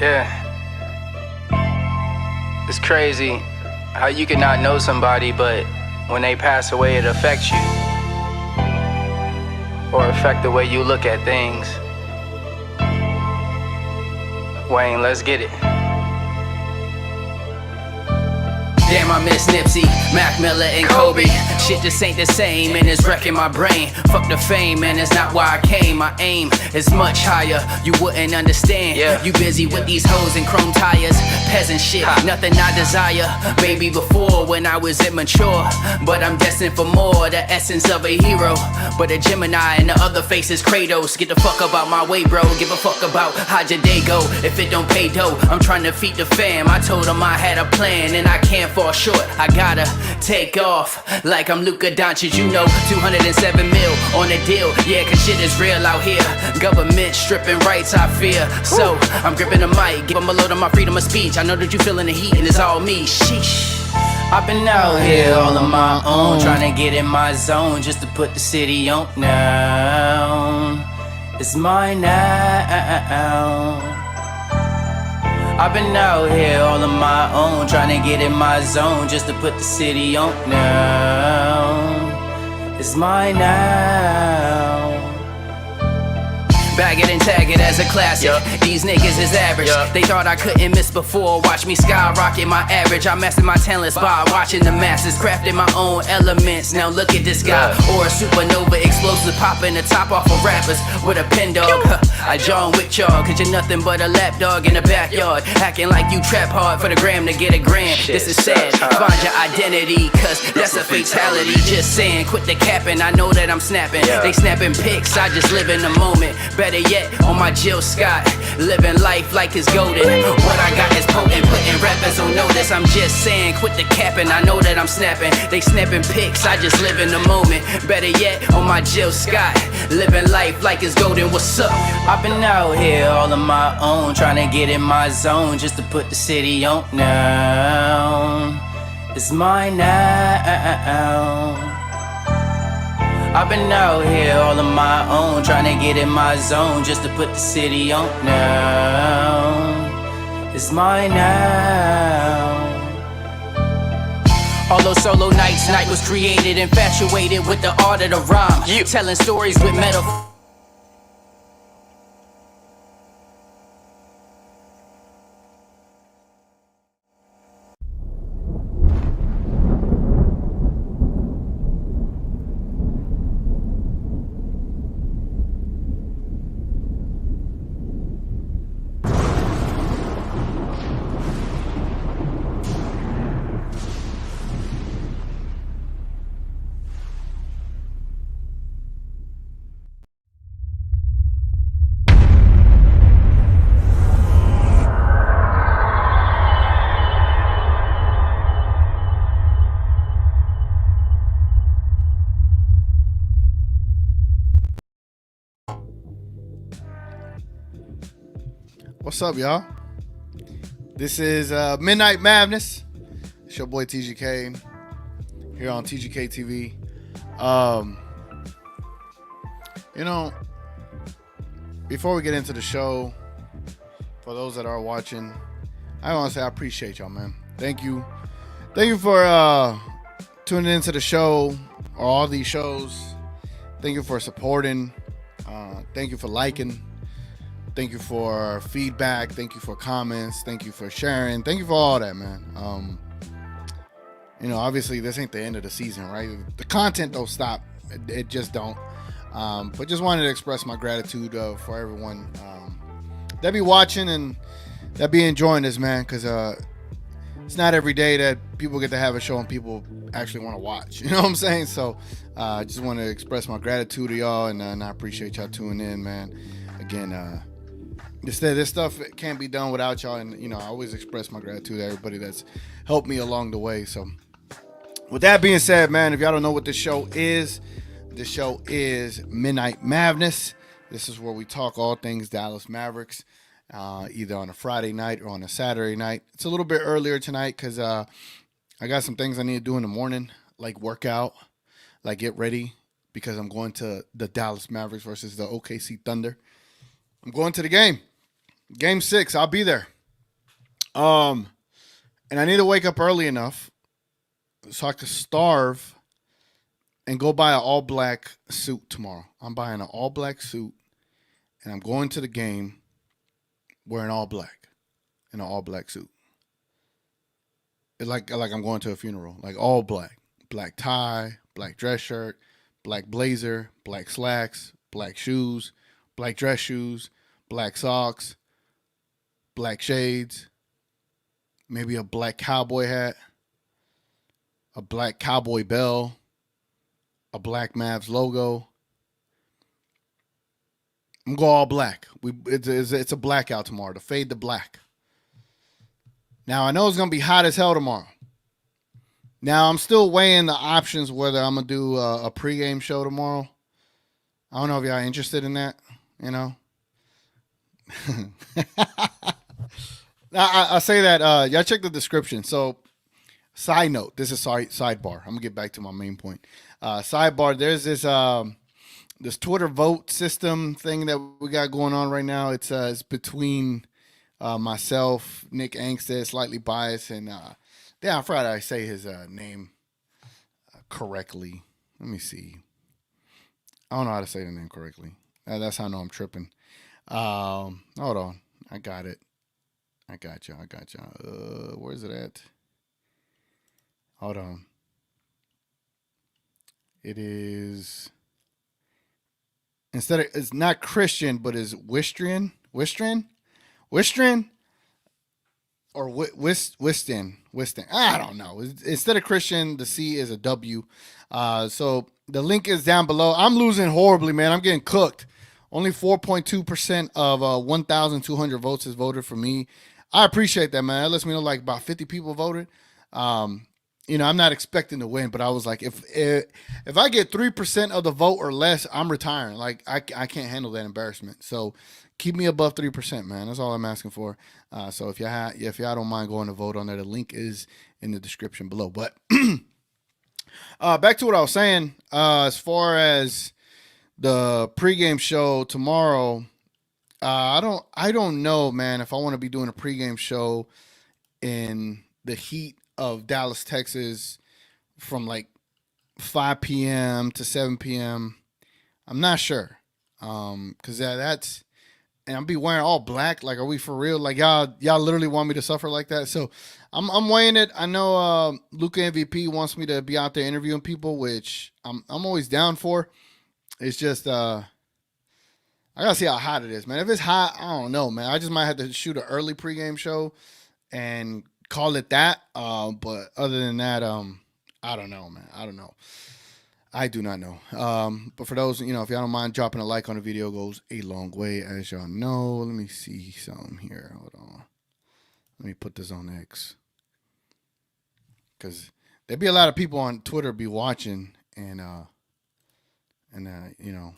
Yeah, it's crazy how you can not know somebody, but when they pass away, it affects you or affect the way you look at things. Wayne, let's get it. Damn, I miss Nipsey, Mac Miller, and Kobe. Shit just ain't the same, and it's wrecking my brain. Fuck the fame, man, it's not why I came. My aim is much higher, you wouldn't understand. You busy with these hoes and chrome tires. Peasant shit, nothing I desire. Maybe before when I was immature, but I'm destined for more. The essence of a hero, but a Gemini and the other face is Kratos. Get the fuck about my way, bro. Give a fuck about how'd your day go. If it don't pay dough, I'm trying to feed the fam. I told them I had a plan, and I can't fall short. I gotta take off like I'm Luka Doncic, you know. 207 mil on the deal, yeah, cause shit is real out here. Government stripping rights, I fear. So I'm gripping the mic, give them a load of my freedom of speech. I know that you feeling the heat and it's all me. Sheesh. I've been out here all on my own, trying to get in my zone just to put the city on now. It's mine now. I've been out here all on my own, trying to get in my zone just to put the city on now. It's mine now. Bag it and tag it as a classic. These niggas is average. They thought I couldn't miss before. Watch me skyrocket my average. I mastered my talents by watching the masses, crafting my own elements. Now look at this guy, or a supernova, explosive popping the top off of rappers with a pen dog. I John Wick y'all, cause you're nothing but a lapdog in the backyard, acting like you trap hard for the gram to get a grand. This is sad, find your identity, cause that's a fatality. Just saying, quit the capping, I know that I'm snapping. They snapping pics, I just live in the moment. Better yet, on my Jill Scott, living life like it's golden. What I got is potent, putting rappers on notice. I'm just saying, quit the capping, I know that I'm snapping. They snapping pics, I just live in the moment. Better yet, on my Jill Scott, living life like it's golden. What's up? I've been out here all on my own, trying to get in my zone just to put the city on now. It's mine now. I've been out here all on my own, trying to get in my zone just to put the city on now. It's mine now. All those solo nights, night was created, infatuated with the art of the rhyme, telling stories with metaphors. What's up, y'all? This is Midnight Madness. It's your boy TGK here on TGK TV. You know, before we get into the show, for those that are watching, I want to say I appreciate y'all, man. Thank you for tuning into the show or all these shows. Thank you for supporting. Thank you for liking. Thank you for feedback. Thank you for comments. Thank you for sharing. Thank you for all that, man. You know, obviously this ain't the end of the season, right? The content don't stop. It just don't. But just wanted to express my gratitude for everyone that be watching and that be enjoying this, man. Because it's not every day that people get to have a show and people actually want to watch. You know what I'm saying? So I just want to express my gratitude to y'all, and I appreciate y'all tuning in, man. Again, this stuff can't be done without y'all, and you know I always express my gratitude to everybody that's helped me along the way. So with that being said, man, if y'all don't know what this show is Midnight Madness. This is where we talk all things Dallas Mavericks, either on a Friday night or on a Saturday night. It's a little bit earlier tonight because I got some things I need to do in the morning, like workout, like get ready, because I'm going to the Dallas Mavericks versus the OKC Thunder. I'm going to the game. Game 6. I'll be there. Um, and I need to wake up early enough so I could starve and go buy an all black suit tomorrow. I'm buying an all black suit and I'm going to the game wearing all black in an all black suit. It's like I'm going to a funeral, like all black, black tie, black dress shirt, black blazer, black slacks, black shoes, black dress shoes, black socks, black shades, maybe a black cowboy hat, a black cowboy bell, a black Mavs logo. I'm going all black. It's a blackout tomorrow to fade to black. Now I know it's gonna be hot as hell tomorrow. Now I'm still weighing the options whether I'm gonna do a pregame show tomorrow. I don't know if y'all interested in that. You know. Now I say that y'all check the description. So, side note, this is sidebar. I'm gonna get back to my main point. Sidebar. There's this Twitter vote system thing that we got going on right now. It's between myself, Nick Angstead, slightly biased, and damn, I forgot I say his name correctly. Let me see. I don't know how to say the name correctly. That's how I know I'm tripping. Hold on. I got it. I got you. Where's it at? Hold on. It is it's not Christian, but is Wistrian or Wiston. I don't know. Instead of Christian, the C is a W. So the link is down below. I'm losing horribly, man. I'm getting cooked. Only 4.2% of 1,200 votes is voted for me. I appreciate that, man. That lets me know like about 50 people voted. You know, I'm not expecting to win, but I was like, if I get 3% of the vote or less, I'm retiring. Like I can't handle that embarrassment. So keep me above 3%, man. That's all I'm asking for. So if y'all don't mind going to vote on there, the link is in the description below. But back to what I was saying. As far as the pregame show tomorrow, I don't know, man, if I want to be doing a pregame show in the heat of Dallas, Texas, from like 5 p.m. to 7 p.m. I'm not sure, cause that's and I'll be wearing all black. Like, are we for real? Like y'all literally want me to suffer like that? So I'm weighing it. I know Luka MVP wants me to be out there interviewing people, which I'm always down for. It's just I gotta see how hot it is, man. If it's hot, I don't know, man. I just might have to shoot an early pregame show and call it that. But other than that, I don't know, man. I don't know. I do not know. But for those, you know, if y'all don't mind dropping a like on the video, goes a long way, as y'all know. Let me see something here. Hold on. Let me put this on X. Because there'd be a lot of people on Twitter be watching and you know,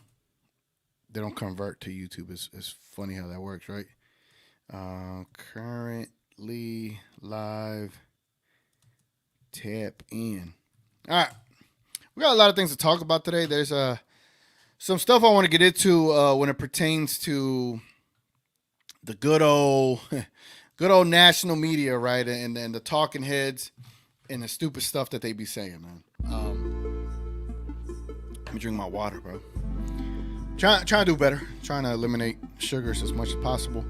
they don't convert to YouTube. It's funny how that works, right? Currently live. Tap in. All right. We got a lot of things to talk about today. There's some stuff I want to get into when it pertains to the good old national media, right? And the talking heads and the stupid stuff that they be saying, man. Let me drink my water, bro. Trying to do better. Trying to eliminate sugars as much as possible.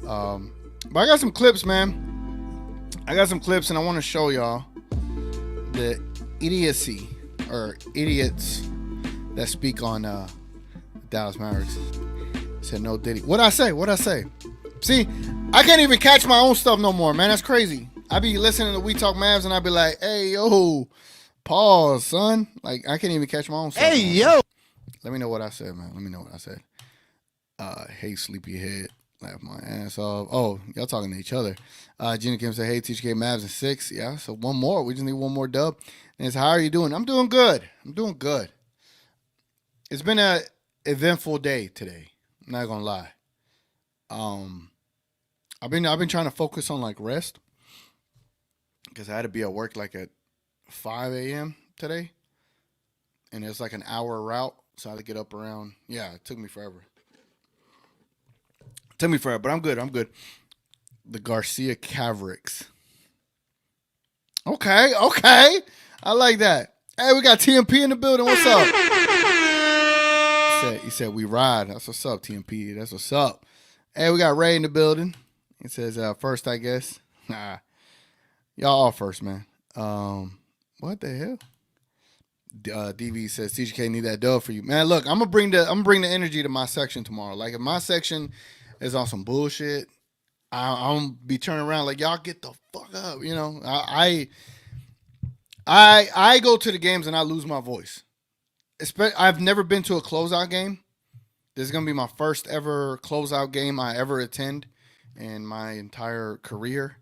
But I got some clips, man. I got some clips, and I want to show y'all the idiocy or idiots that speak on Dallas Mavericks. Said no Diddy. What'd I say? See, I can't even catch my own stuff no more, man. That's crazy. I be listening to We Talk Mavs, and I be like, hey, yo, pause, son. Like, I can't even catch my own stuff. Hey, yo. Let me know what I said, man. Let me know what I said. Hey, sleepyhead. Laugh my ass off. Oh, y'all talking to each other. Gina Kim said, hey, TGK Mavs in 6. Yeah, so one more. We just need one more dub. And it's, how are you doing? I'm doing good. It's been a eventful day today. I'm not gonna lie. I've been trying to focus on like rest because I had to be at work like at 5 a.m. today, and it's like an hour route, so I had to get up around. Yeah, it took me forever. But I'm good. The Garcia Mavericks. Okay. I like that. Hey, we got TMP in the building. What's up? He said we ride. That's what's up, TMP. That's what's up. Hey, we got Ray in the building. He says first, I guess. Nah. Y'all all first, man. What the hell? DV says CGK need that dub for you, man. Look, I'm gonna bring the energy to my section tomorrow. Like if my section is on some bullshit, I'm be turning around like y'all get the fuck up. You know, I go to the games and I lose my voice. I've never been to a closeout game. This is gonna be my first ever closeout game I ever attend in my entire career.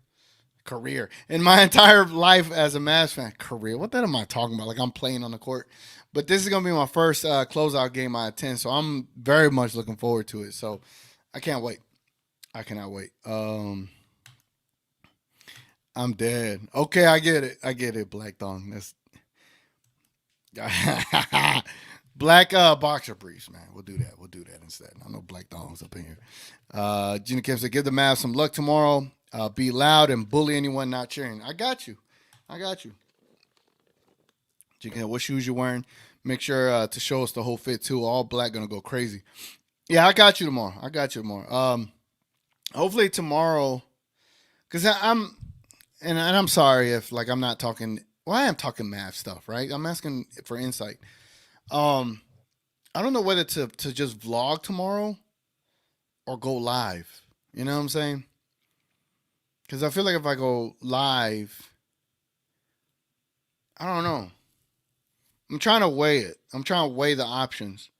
In my entire life as a Mavs fan. Career. What the hell am I talking about? Like I'm playing on the court. But this is going to be my first closeout game I attend. So I'm very much looking forward to it. So I can't wait. I cannot wait. I'm dead. Okay, I get it. Black Thong. That's Black boxer briefs, man. We'll do that instead. I know Black Thongs up in here. Gina Kim said, give the Mavs some luck tomorrow. Be loud and bully anyone not cheering. I got you. Gina, what shoes you wearing? Make sure to show us the whole fit too. All black gonna go crazy. Yeah, I got you tomorrow. Hopefully tomorrow, because I'm sorry if like I'm not talking. Well, I am talking Mavs stuff, right? I'm asking for insight. I don't know whether to just vlog tomorrow or go live. You know what I'm saying? Because I feel like if I go live, I don't know. I'm trying to weigh it. I'm trying to weigh the options.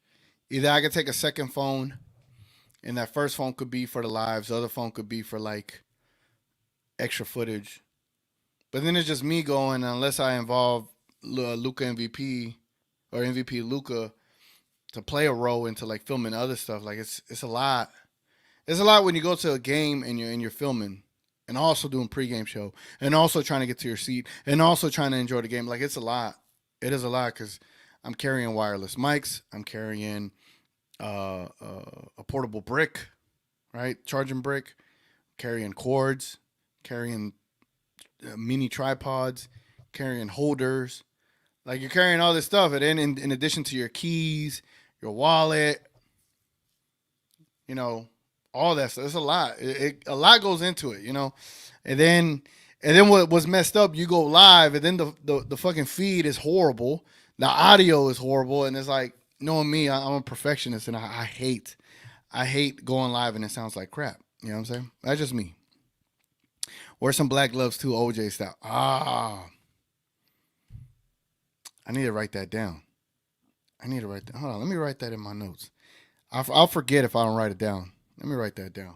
Either I could take a second phone, and that first phone could be for the lives. The other phone could be for like extra footage. But then it's just me going, unless I involve Luka MVP or MVP Luka to play a role into like filming other stuff. Like it's a lot. It's a lot when you go to a game and you're filming. And also doing pregame show, and also trying to get to your seat, and also trying to enjoy the game. Like, it's a lot. It is a lot because I'm carrying wireless mics. I'm carrying a portable brick, right? Charging brick. Carrying cords. Carrying mini tripods. Carrying holders. Like, you're carrying all this stuff. And then in addition to your keys, your wallet, you know, all that stuff. It's a lot. A lot goes into it, you know. And then what was messed up, you go live, and then the fucking feed is horrible. The audio is horrible, and it's like, knowing me, I'm a perfectionist, and I hate going live and it sounds like crap. You know what I'm saying? That's just me. Wear some black gloves too, OJ style. I need to write that down. Hold on, let me write that in my notes. I'll forget if I don't write it down. Let me write that down.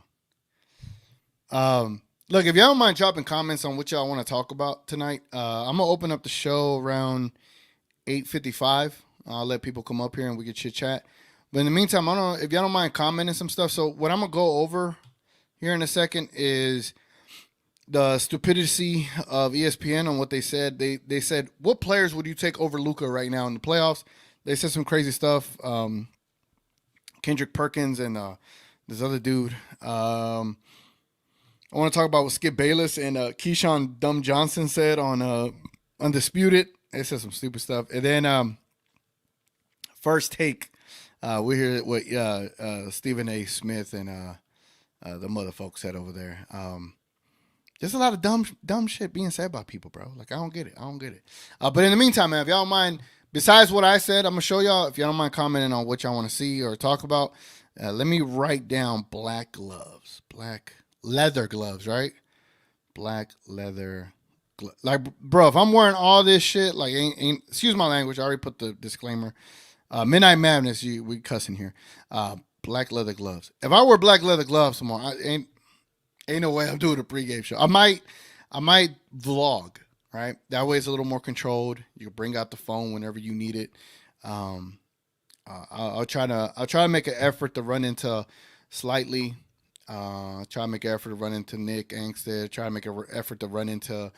Look, if y'all don't mind dropping comments on what y'all want to talk about tonight, I'm going to open up the show around 8:55. I'll let people come up here and we can chit-chat. But in the meantime, I don't know if y'all don't mind commenting some stuff. So what I'm going to go over here in a second is the stupidity of ESPN on what they said. They said, what players would you take over Luka right now in the playoffs? They said some crazy stuff. Kendrick Perkins and this other dude. I want to talk about what Skip Bayless and Keyshawn Dumb Johnson said on Undisputed. They said some stupid stuff. And then First Take, we hear what Stephen A. Smith and the mother folks said over there. There's a lot of dumb shit being said by people, bro. Like, I don't get it. But in the meantime, man, if y'all don't mind, besides what I said, I'm going to show y'all. If y'all don't mind commenting on what y'all want to see or talk about, let me write down black gloves. Black leather gloves, right? Black leather gloves. Like, bro, if I'm wearing all this shit, like, ain't excuse my language. I already put the disclaimer. Midnight Madness, we cussing here. Black leather gloves. If I wear black leather gloves tomorrow, ain't no way I'm doing a pregame show. I might vlog, right? That way it's a little more controlled. You can bring out the phone whenever you need it. I'll try to make an effort to run into Slightly. Try to make an effort to run into Nick Angstead. Try to make an effort to run into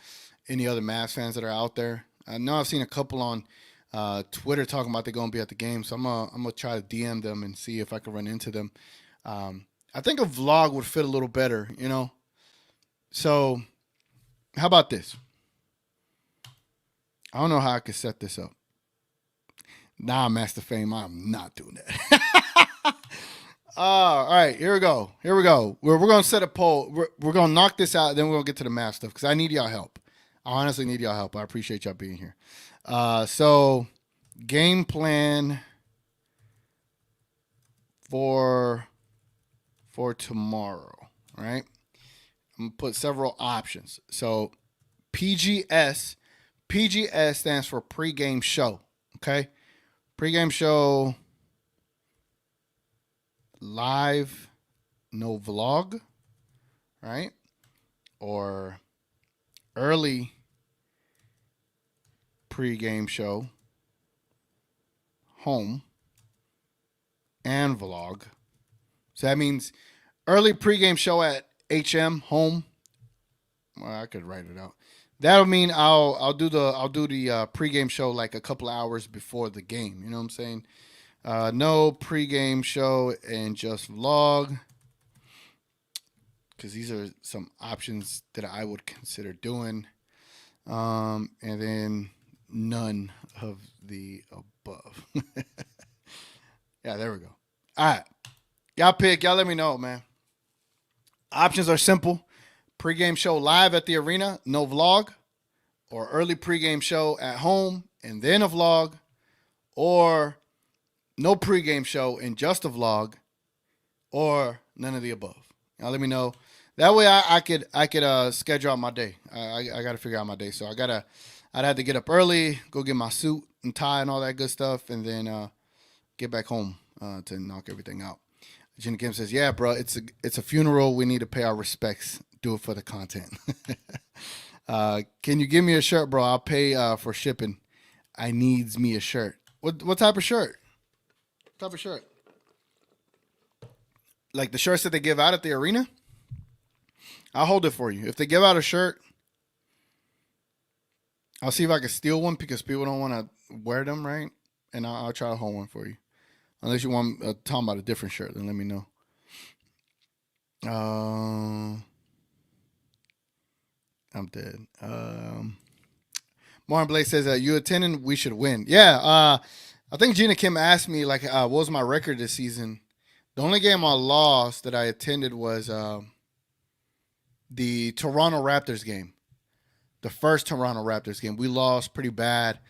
any other Mavs fans that are out there. I know I've seen a couple on Twitter talking about they're going to be at the game, so I'm gonna try to DM them and see if I can run into them. I think a vlog would fit a little better, you know. So, how about this? I don't know how I could set this up. Nah, Master Fame, I'm not doing that. All right, here we go. We're going to set a poll. We're going to knock this out, then we're going to get to the math stuff because I need y'all help. I honestly need y'all help. I appreciate y'all being here. So, game plan for tomorrow, right? I'm going to put several options. So, PGS stands for pregame show, okay? Pregame show, live, no vlog, right? Or early pregame show, home, and vlog. So that means early pregame show at HM, home. Well, I could write it out. That'll mean I'll do the pregame show like a couple hours before the game. You know what I'm saying? No pregame show and just vlog, because these are some options that I would consider doing. And then none of the above. Yeah, there we go. All right. Y'all pick. Y'all let me know, man. Options are simple. Pregame show live at the arena, no vlog. Or early pregame show at home and then a vlog. Or no pregame show and just a vlog. Or none of the above. Y'all let me know. That way I could schedule out my day. I got to figure out my day. So I'd have to get up early, go get my suit and tie and all that good stuff, and then get back home to knock everything out. Jenny Kim says, "Yeah, bro, it's a funeral. We need to pay our respects. Do it for the content." Can you give me a shirt, bro? I'll pay for shipping. I needs me a shirt. What type of shirt? What type of shirt? Like the shirts that they give out at the arena? I'll hold it for you. If they give out a shirt, I'll see if I can steal one because people don't want to wear them, right? And I'll try to hold one for you. Unless you want talking about a different shirt, then let me know. I'm dead. Martin Blake says, you attending? We should win. Yeah. I think Gina Kim asked me, like, what was my record this season? The only game I lost that I attended was the Toronto Raptors game. The first Toronto Raptors game. We lost pretty bad.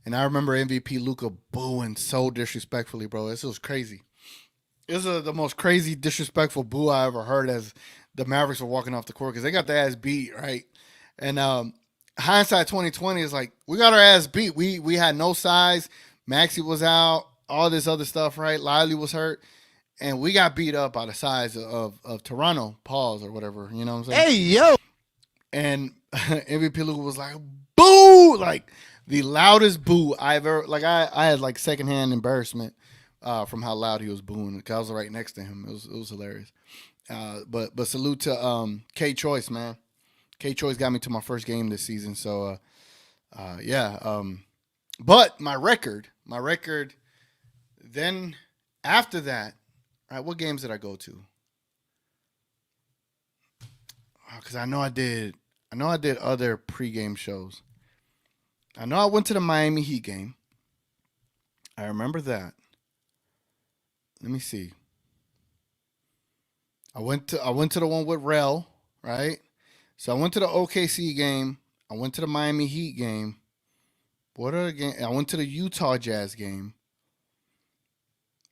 And I remember MVP Luka booing so disrespectfully, bro. This was crazy. It was the most crazy, disrespectful boo I ever heard as the Mavericks were walking off the court because they got their ass beat, right? And hindsight 2020 is like, we got our ass beat. We had no size. Maxey was out. All this other stuff, right? Lively was hurt. And we got beat up by the size of Toronto, Pauls or whatever. You know what I'm saying? Hey, yo. And MVP Luka was like, boo! Like, the loudest boo I've ever, like, I had, like, secondhand embarrassment from how loud he was booing. I was right next to him. It was hilarious. But salute to K Choice, man. K Choice got me to my first game this season. So, yeah. But my record, then after that, all right, what games did I go to? Because I know I did other pregame shows. I know I went to the Miami Heat game. I remember that. Let me see. I went to the one with Rel, right? So I went to the OKC game. I went to the Miami Heat game. What other game? I went to the Utah Jazz game.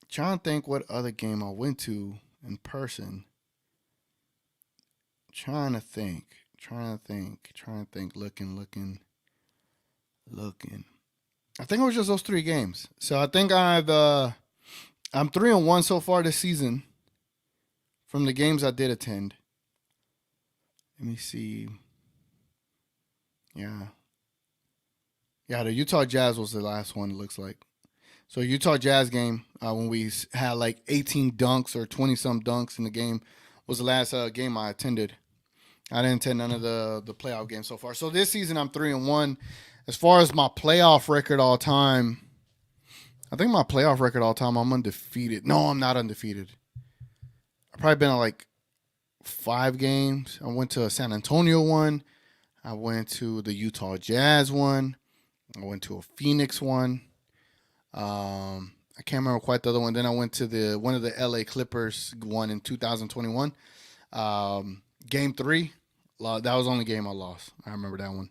Trying to think what other game I went to in person. Trying to think. Looking. I think it was just those three games. So I think I'm 3-1 so far this season from the games I did attend. Let me see. Yeah, the Utah Jazz was the last one, it looks like. So Utah Jazz game, when we had like 18 dunks or 20-some dunks in the game, was the last game I attended. I didn't attend none of the playoff games so far. So this season, I'm 3-1. As far as my playoff record all time, I think my playoff record all time, I'm undefeated. No, I'm not undefeated. I've probably been at like 5 games. I went to a San Antonio one. I went to the Utah Jazz one. I went to a Phoenix one. I can't remember quite the other one. Then I went to one of the LA Clippers one in 2021. Game 3. That was the only game I lost. I remember that one.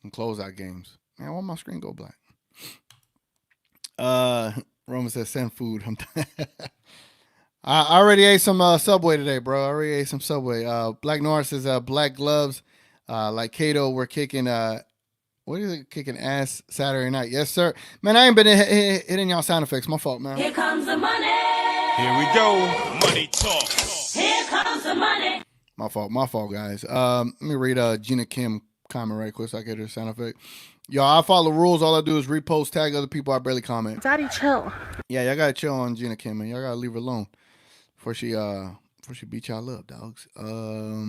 And closeout games. Man, why my screen go black? Roman says send food. I already ate some Subway today, bro. I already ate some Subway. Black Norris says black gloves. Like Kato, we're kicking what is it? Kicking ass Saturday night. Yes, sir. Man, I ain't been hitting y'all sound effects. My fault, man. Here comes the money. Here we go. Money talk. Here comes the money. My fault, guys. Let me read Gina Kim comment right quick so I get her sound effect. Y'all, I follow rules. All I do is repost, tag other people. I barely comment. Daddy, chill. Yeah, y'all gotta chill on Gina Kim, man. Y'all gotta leave her alone before she beat y'all up, dogs. Let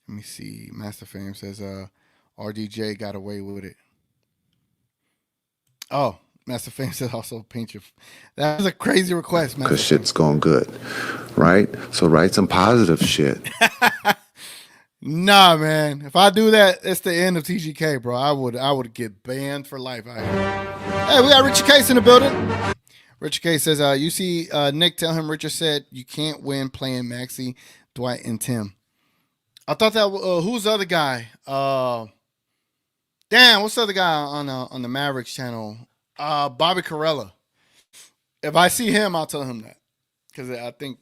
me see. Master Fame says RDJ got away with it. Oh, Master Fame says also paint your. That was a crazy request, man. Because shit's going good, right? So write some positive shit. Nah, man. If I do that, it's the end of TGK, bro. I would get banned for life out here. Hey, we got Richard Case in the building. Richard Case says, you see Nick tell him Richard said you can't win playing Maxey, Dwight, and Tim. I thought that who's the other guy? Damn, what's the other guy on the Mavericks channel? Bobby Carella. If I see him, I'll tell him that. Because I think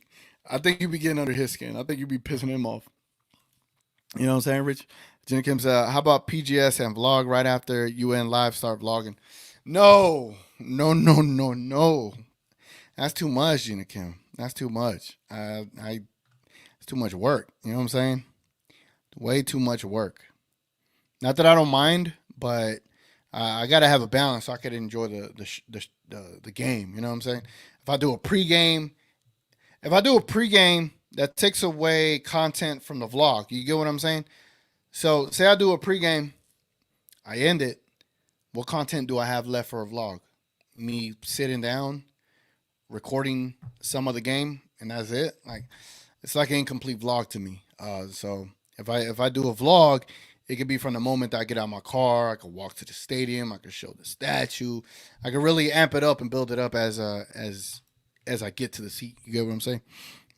you be getting under his skin. I think you be pissing him off. You know what I'm saying, Rich? Jenna Kim says, how about PGS and vlog right after UN Live start vlogging? No. That's too much, Jenna Kim. That's too much. It's too much work. You know what I'm saying? Way too much work. Not that I don't mind, but I got to have a balance so I could enjoy the game. You know what I'm saying? If I do a pregame, that takes away content from the vlog. You get what I'm saying? So say I do a pregame, I end it. What content do I have left for a vlog? Me sitting down, recording some of the game, and that's it. Like it's like an incomplete vlog to me. So if I do a vlog, it could be from the moment that I get out of my car. I could walk to the stadium. I could show the statue. I could really amp it up and build it up as I get to the seat. You get what I'm saying?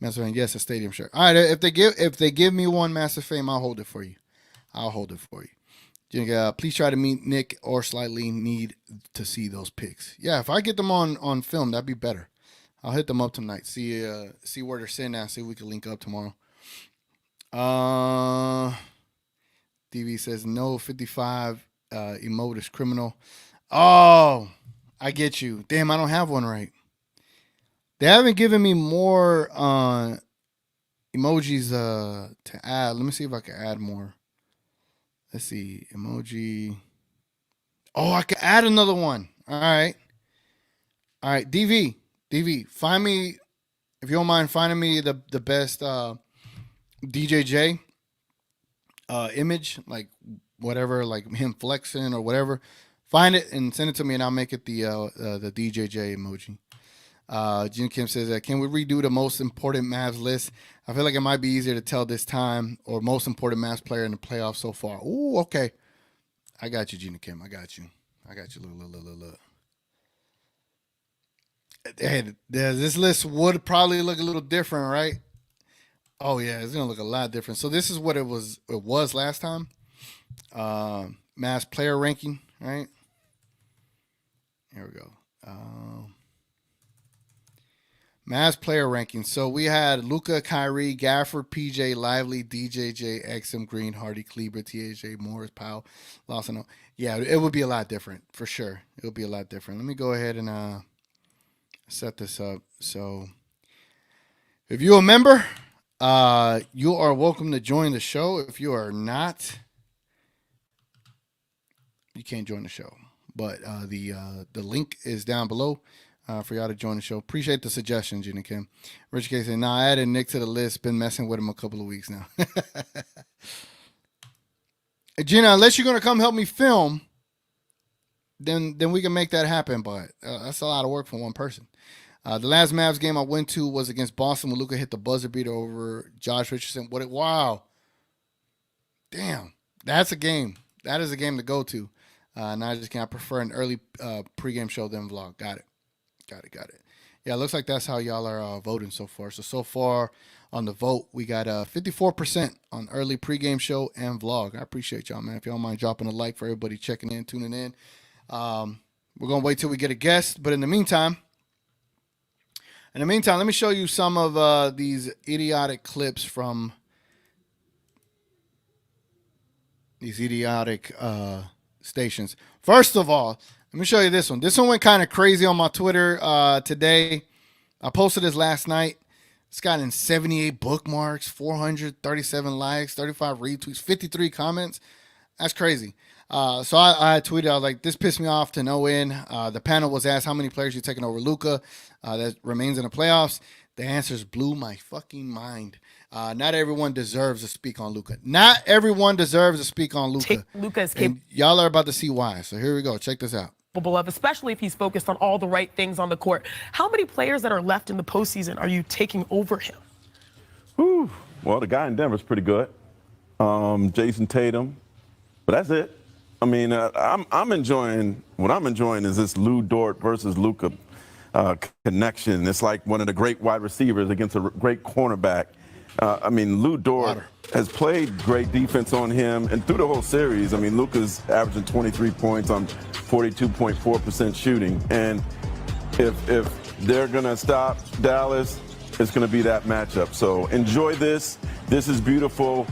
Master Fame, yes, a stadium shirt. All right, if they give me one Master Fame, I'll hold it for you. Please try to meet Nick or slightly need to see those pics. Yeah, if I get them on film, that'd be better. I'll hit them up tonight. See where they're sitting at. See if we can link up tomorrow. DV says no 55 emote is criminal. Oh, I get you. Damn, I don't have one right. They haven't given me more emojis to add. Let me see if I can add more. Let's see. Emoji. Oh, I can add another one. All right. DV. Find me, if you don't mind, finding me the best DJJ image, like whatever, like him flexing or whatever. Find it and send it to me, and I'll make it the DJJ emoji. Jim Kim says, can we redo the most important Mavs list? I feel like it might be easier to tell this time, or most important Mavs player in the playoffs so far. Ooh, okay. I got you, Gina Kim. I got you. Look. Hey, this list would probably look a little different, right? Oh, yeah, it's going to look a lot different. So this is what it was last time. Mavs player ranking, right? Here we go. Mavs player rankings. So we had Luka, Kyrie, Gafford, PJ, Lively, DJJ, XM, Green, Hardy, Kleber, THJ, Morris, Powell, Lawson. Yeah, it would be a lot different for sure. It would be a lot different. Let me go ahead and set this up. So if you're a member, you are welcome to join the show. If you are not, you can't join the show. But the link is down below. For y'all to join the show. Appreciate the suggestion, Gina Kim. Rich K said, I added Nick to the list. Been messing with him a couple of weeks now. Gina, unless you're going to come help me film, then we can make that happen. But that's a lot of work for one person. The last Mavs game I went to was against Boston when Luka hit the buzzer beater over Josh Richardson. Wow. Damn. That's a game. That is a game to go to. And I prefer an early pregame show than vlog. Got it. Yeah, it looks like that's how y'all are voting so far. So far on the vote, we got 54% on early pregame show and vlog. I appreciate y'all, man. If y'all mind dropping a like for everybody checking in, tuning in. We're going to wait till we get a guest. But in the meantime, let me show you some of these idiotic clips from these idiotic stations. First of all, let me show you this one. This one went kind of crazy on my Twitter today. I posted this last night. It's gotten 78 bookmarks, 437 likes, 35 retweets, 53 comments. That's crazy. So I tweeted, I was like, this pissed me off to no end. The panel was asked how many players you're taking over Luka that remains in the playoffs. The answers blew my fucking mind. Not everyone deserves to speak on Luka. Not everyone deserves to speak on Luka. Luka is And y'all are about to see why. So here we go. Check this out. capable of, especially if he's focused on all the right things on the court. How many players that are left in the postseason are you taking over him? Whew. Well, the guy in Denver's pretty good. Jason Tatum. But that's it. I mean, I'm enjoying, what I'm enjoying is this Lou Dort versus Luka connection. It's like one of the great wide receivers against a great cornerback. I mean, Lou Dort has played great defense on him, and through the whole series, I mean, Luka's averaging 23 points on 42.4% shooting. And if they're going to stop Dallas, it's going to be that matchup. So enjoy this. This is beautiful.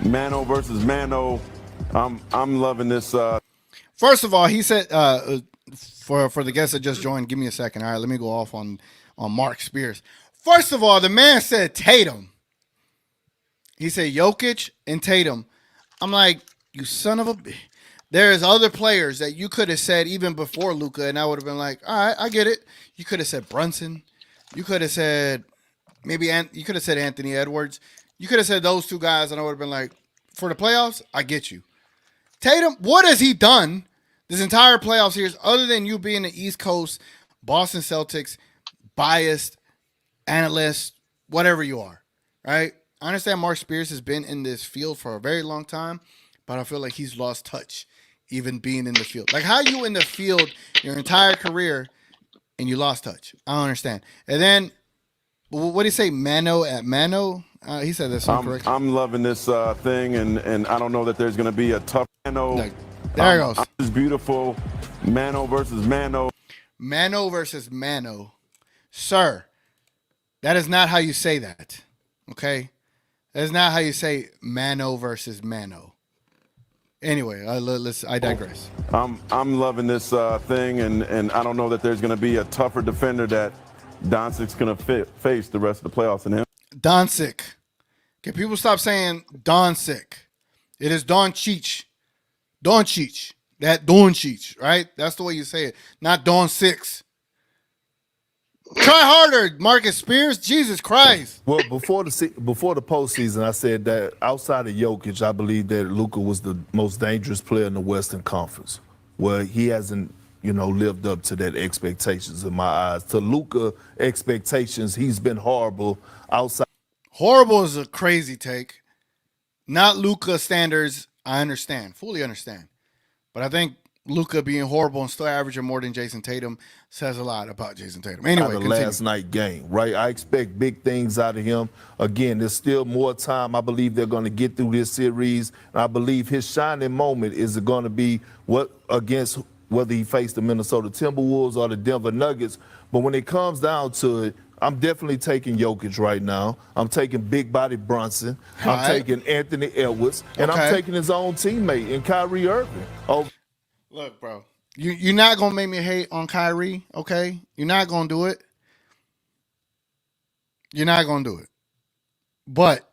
Mano versus Mano. I'm loving this. First of all, he said, for the guests that just joined, give me a second. All right, let me go off on Mark Spears. First of all, the man said Tatum. He said Jokic and Tatum. I'm like, you son of a bitch. There's other players that you could have said even before Luka, and I would have been like, all right, I get it. You could have said Brunson. You could have said you could have said Anthony Edwards. You could have said those two guys, and I would have been like, for the playoffs, I get you. Tatum, what has he done this entire playoff series other than you being the East Coast Boston Celtics biased analyst, whatever you are, right? I understand Mark Spears has been in this field for a very long time, but I feel like he's lost touch even being in the field. Like, how you in the field your entire career and you lost touch? I don't understand. And then, what did he say, Mano at Mano? He said this correctly. I'm loving this thing, and I don't know that there's going to be a tough Mano. Like, there it goes. This is beautiful. Mano versus Mano. Mano versus Mano. Sir, that is not how you say that, okay? That is not how you say Mano versus Mano. Anyway, I digress. I'm loving this thing, and I don't know that there's going to be a tougher defender that Doncic's going to face the rest of the playoffs than him. Doncic. Can people stop saying Doncic? It is Doncic. Doncic. That Doncic, right? That's the way you say it. Not Doncic. Try harder, Marcus Spears. Jesus Christ. Well, before the postseason, I said that outside of Jokic, I believe that Luka was the most dangerous player in the Western Conference. Well, he hasn't, lived up to that expectations in my eyes. To Luka expectations, he's been horrible outside. Horrible is a crazy take. Not Luka standards, I understand. Fully understand. But I think Luka being horrible and still averaging more than Jason Tatum says a lot about Jason Tatum. Anyway, last night game, right? I expect big things out of him. Again, there's still more time. I believe they're going to get through this series. And I believe his shining moment is going to be whether he faced the Minnesota Timberwolves or the Denver Nuggets. But when it comes down to it, I'm definitely taking Jokic right now. I'm taking big body Brunson. I'm taking Anthony Edwards. And I'm taking his own teammate in Kyrie Irving. Oh. Look, bro, you're not going to make me hate on Kyrie, okay? You're not going to do it. You're not going to do it. But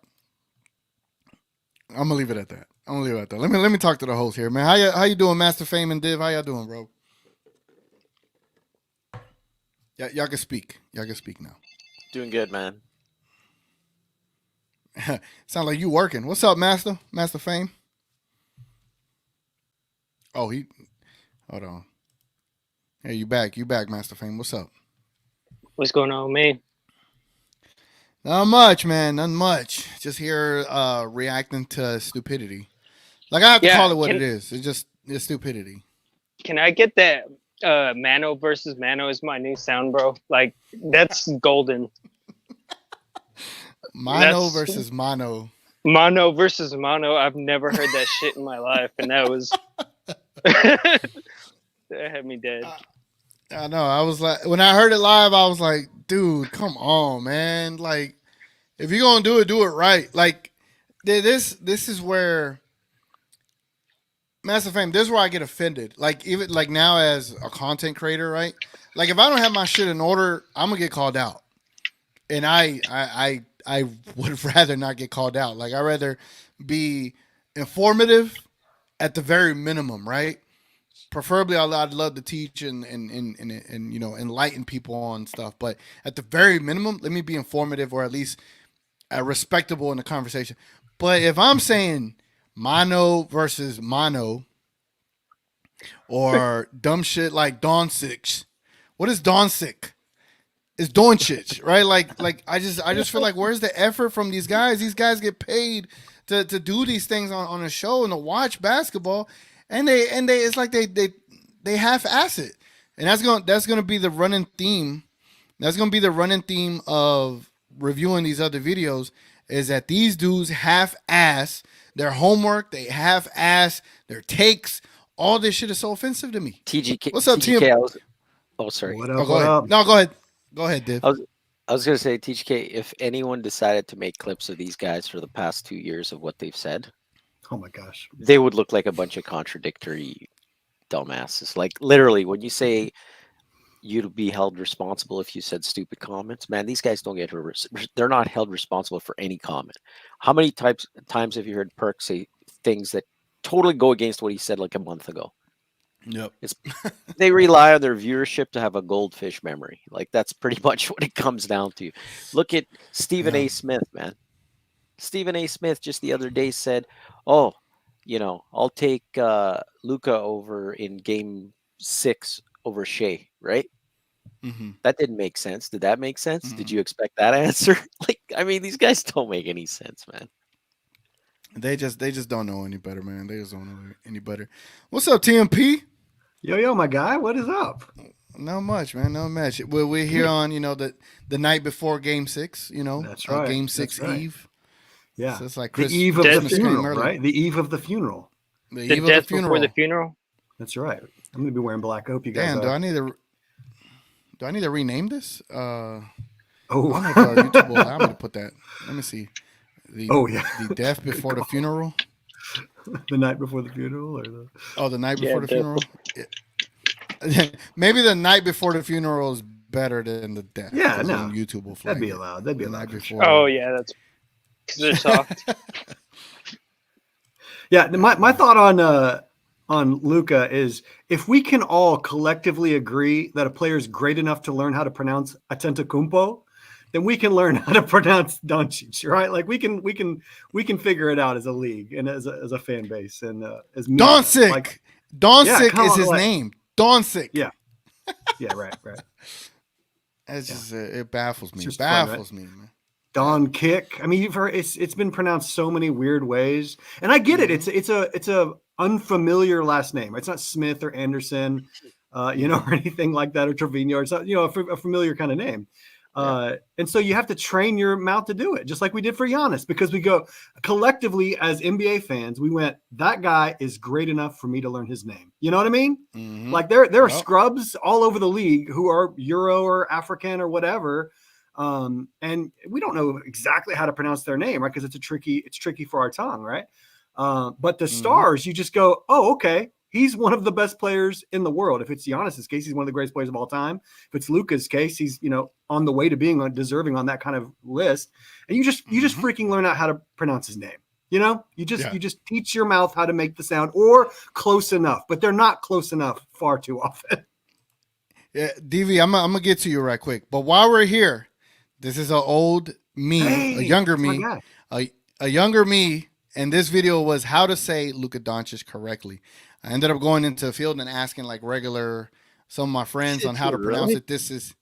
I'm going to leave it at that. Let me talk to the host here, man. How you doing, Master Fame and Div? How y'all doing, bro? Y'all can speak. Y'all can speak now. Doing good, man. Sound like you working. What's up, Master? Master Fame? Oh, hold on. Hey, you back? You back, Master Fame? What's up? What's going on with me? Not much, man. Not much. Just here reacting to stupidity. Like I have to Yeah, call it what it is. It's stupidity. can I get that Mano versus Mano is my new sound, bro? Like that's golden. Mono That's versus mono. Mano versus Mano. I've never heard that shit in my life, and that was that had me dead. I know. I was like, when I heard it live, I was like, dude, come on, man. Like, if you're gonna do it right. Like, this is where Massive Fame. This is where I get offended. Like, even like now as a content creator, right? Like, if I don't have my shit in order, I'm gonna get called out, and I would rather not get called out. Like, I'd rather be informative at the very minimum, right? Preferably, I'd love to teach and you know, enlighten people on stuff. But at the very minimum, let me be informative or at least respectable in the conversation. But if I'm saying mono versus mono or dumb shit like Dawn Six, what is Dawn Sick? It's Doncic, right? Like I just feel like where's the effort from these guys? These guys get paid to do these things on a show and to watch basketball, and they it's like they half ass it, and that's gonna be the running theme. That's gonna be the running theme of reviewing these other videos is that these dudes half ass their homework, they half ass their takes. All this shit is so offensive to me. TGK. What's up, TGK, Tim? oh, sorry. What Oh, up? go What ahead. up? No, go ahead. Go ahead, Div. I was gonna say, TGK, if anyone decided to make clips of these guys for the past 2 years of what they've said, Oh my gosh. they would look like a bunch of contradictory dumbasses. Like literally, when you say you'd be held responsible if you said stupid comments, man, these guys don't get they're not held responsible for any comment. How many times have you heard Perk say things that totally go against what he said like a month ago? Yep. They rely on their viewership to have a goldfish memory. Like that's pretty much what it comes down to. Look at Stephen A. Smith, man. Stephen A. Smith just the other day said, "Oh, you know, I'll take Luca over in Game 6 over Shea." Right? Mm-hmm. That didn't make sense. Did that make sense? Did you expect that answer? Like, I mean, these guys don't make any sense, man. They just don't know any better, man. They just don't know any better. What's up, TMP? Yo, my guy. What is up? Not much, man. Not much. We're here on, you know, the night before Game 6. You know, That's right. Game 6 That's right. Eve. Yeah. So it's like the eve of the Christmas came funeral, early. right? The eve of the funeral. The The eve death of the funeral. before the funeral. That's right. I'm gonna be wearing black. I hope you guys. Damn, do I need to rename this? Oh, my God, YouTube will allow me to put that. Let me see. The death before the funeral. the night before the funeral, or The night before the death funeral. Maybe the night before the funeral is better than the death. Yeah, 'cause no. then YouTube will flag that'd be it. allowed. That'd be The allowed. night for sure. before. Oh yeah, that's because they're soft. Yeah, my thought on Luca is if we can all collectively agree that a player is great enough to learn how to pronounce Atentacumpo, then we can learn how to pronounce Doncic, right? Like we can figure it out as a league and as a fan base and as media. Doncic. Like, Doncic come is on, his like- name. Doncic. Yeah. Yeah, right. It's just it baffles me. It's just fun, Baffles me, man. Don Kick. I mean, it's been pronounced so many weird ways, and I get it. It's a unfamiliar last name. It's not Smith or Anderson, you know, or anything like that, or Trevino, or something. You know, a familiar kind of name. And so you have to train your mouth to do it, just like we did for Giannis, because we go collectively as NBA fans. We went, that guy is great enough for me to learn his name. You know what I mean? Mm-hmm. Like there are scrubs all over the league who are Euro or African or whatever. And we don't know exactly how to pronounce their name, right? Because it's tricky for our tongue, right? But the stars, you just go, oh, okay. He's one of the best players in the world. If it's Giannis's case, he's one of the greatest players of all time. If it's Luka's case, he's, you know, on the way to being deserving on that kind of list. And you just freaking learn out how to pronounce his name. You know, you just teach your mouth how to make the sound or close enough, but they're not close enough far too often. Yeah, DV, I'm gonna get to you right quick. But while we're here, this is an old me, a younger me, a younger me, and this video was how to say Luka Doncic correctly. I ended up going into the field and asking like regular some of my friends on how to pronounce it. This is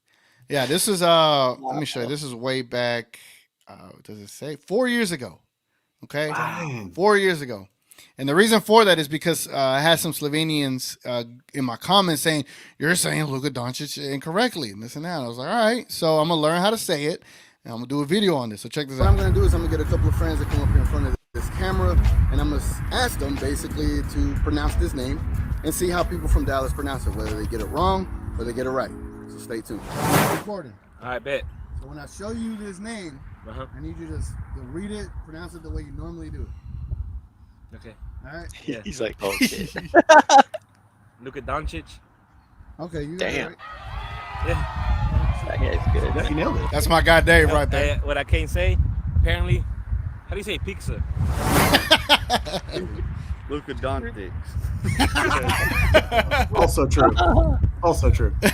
let me show you. This is way back. Does it say 4 years ago? Okay, 4 years ago. And the reason for that is because I had some Slovenians in my comments saying, you're saying Luka Doncic incorrectly and this and that. I was like, all right, so I'm going to learn how to say it, and I'm going to do a video on this. So check this out. What I'm going to do is I'm going to get a couple of friends that come up here in front of this camera, and I'm going to ask them basically to pronounce this name and see how people from Dallas pronounce it, whether they get it wrong or they get it right. So stay tuned. Recording. All right, bet. So when I show you this name, I need you to read it, pronounce it the way you normally do it. Okay. All right. Yeah. He's like, oh shit. Luka Doncic. Okay, you got it right. Yeah. That guy's good. You nailed it. That's my guy Dave right there. What I can't say, apparently, how do you say pizza? Luka Doncic. Also true. Also true. So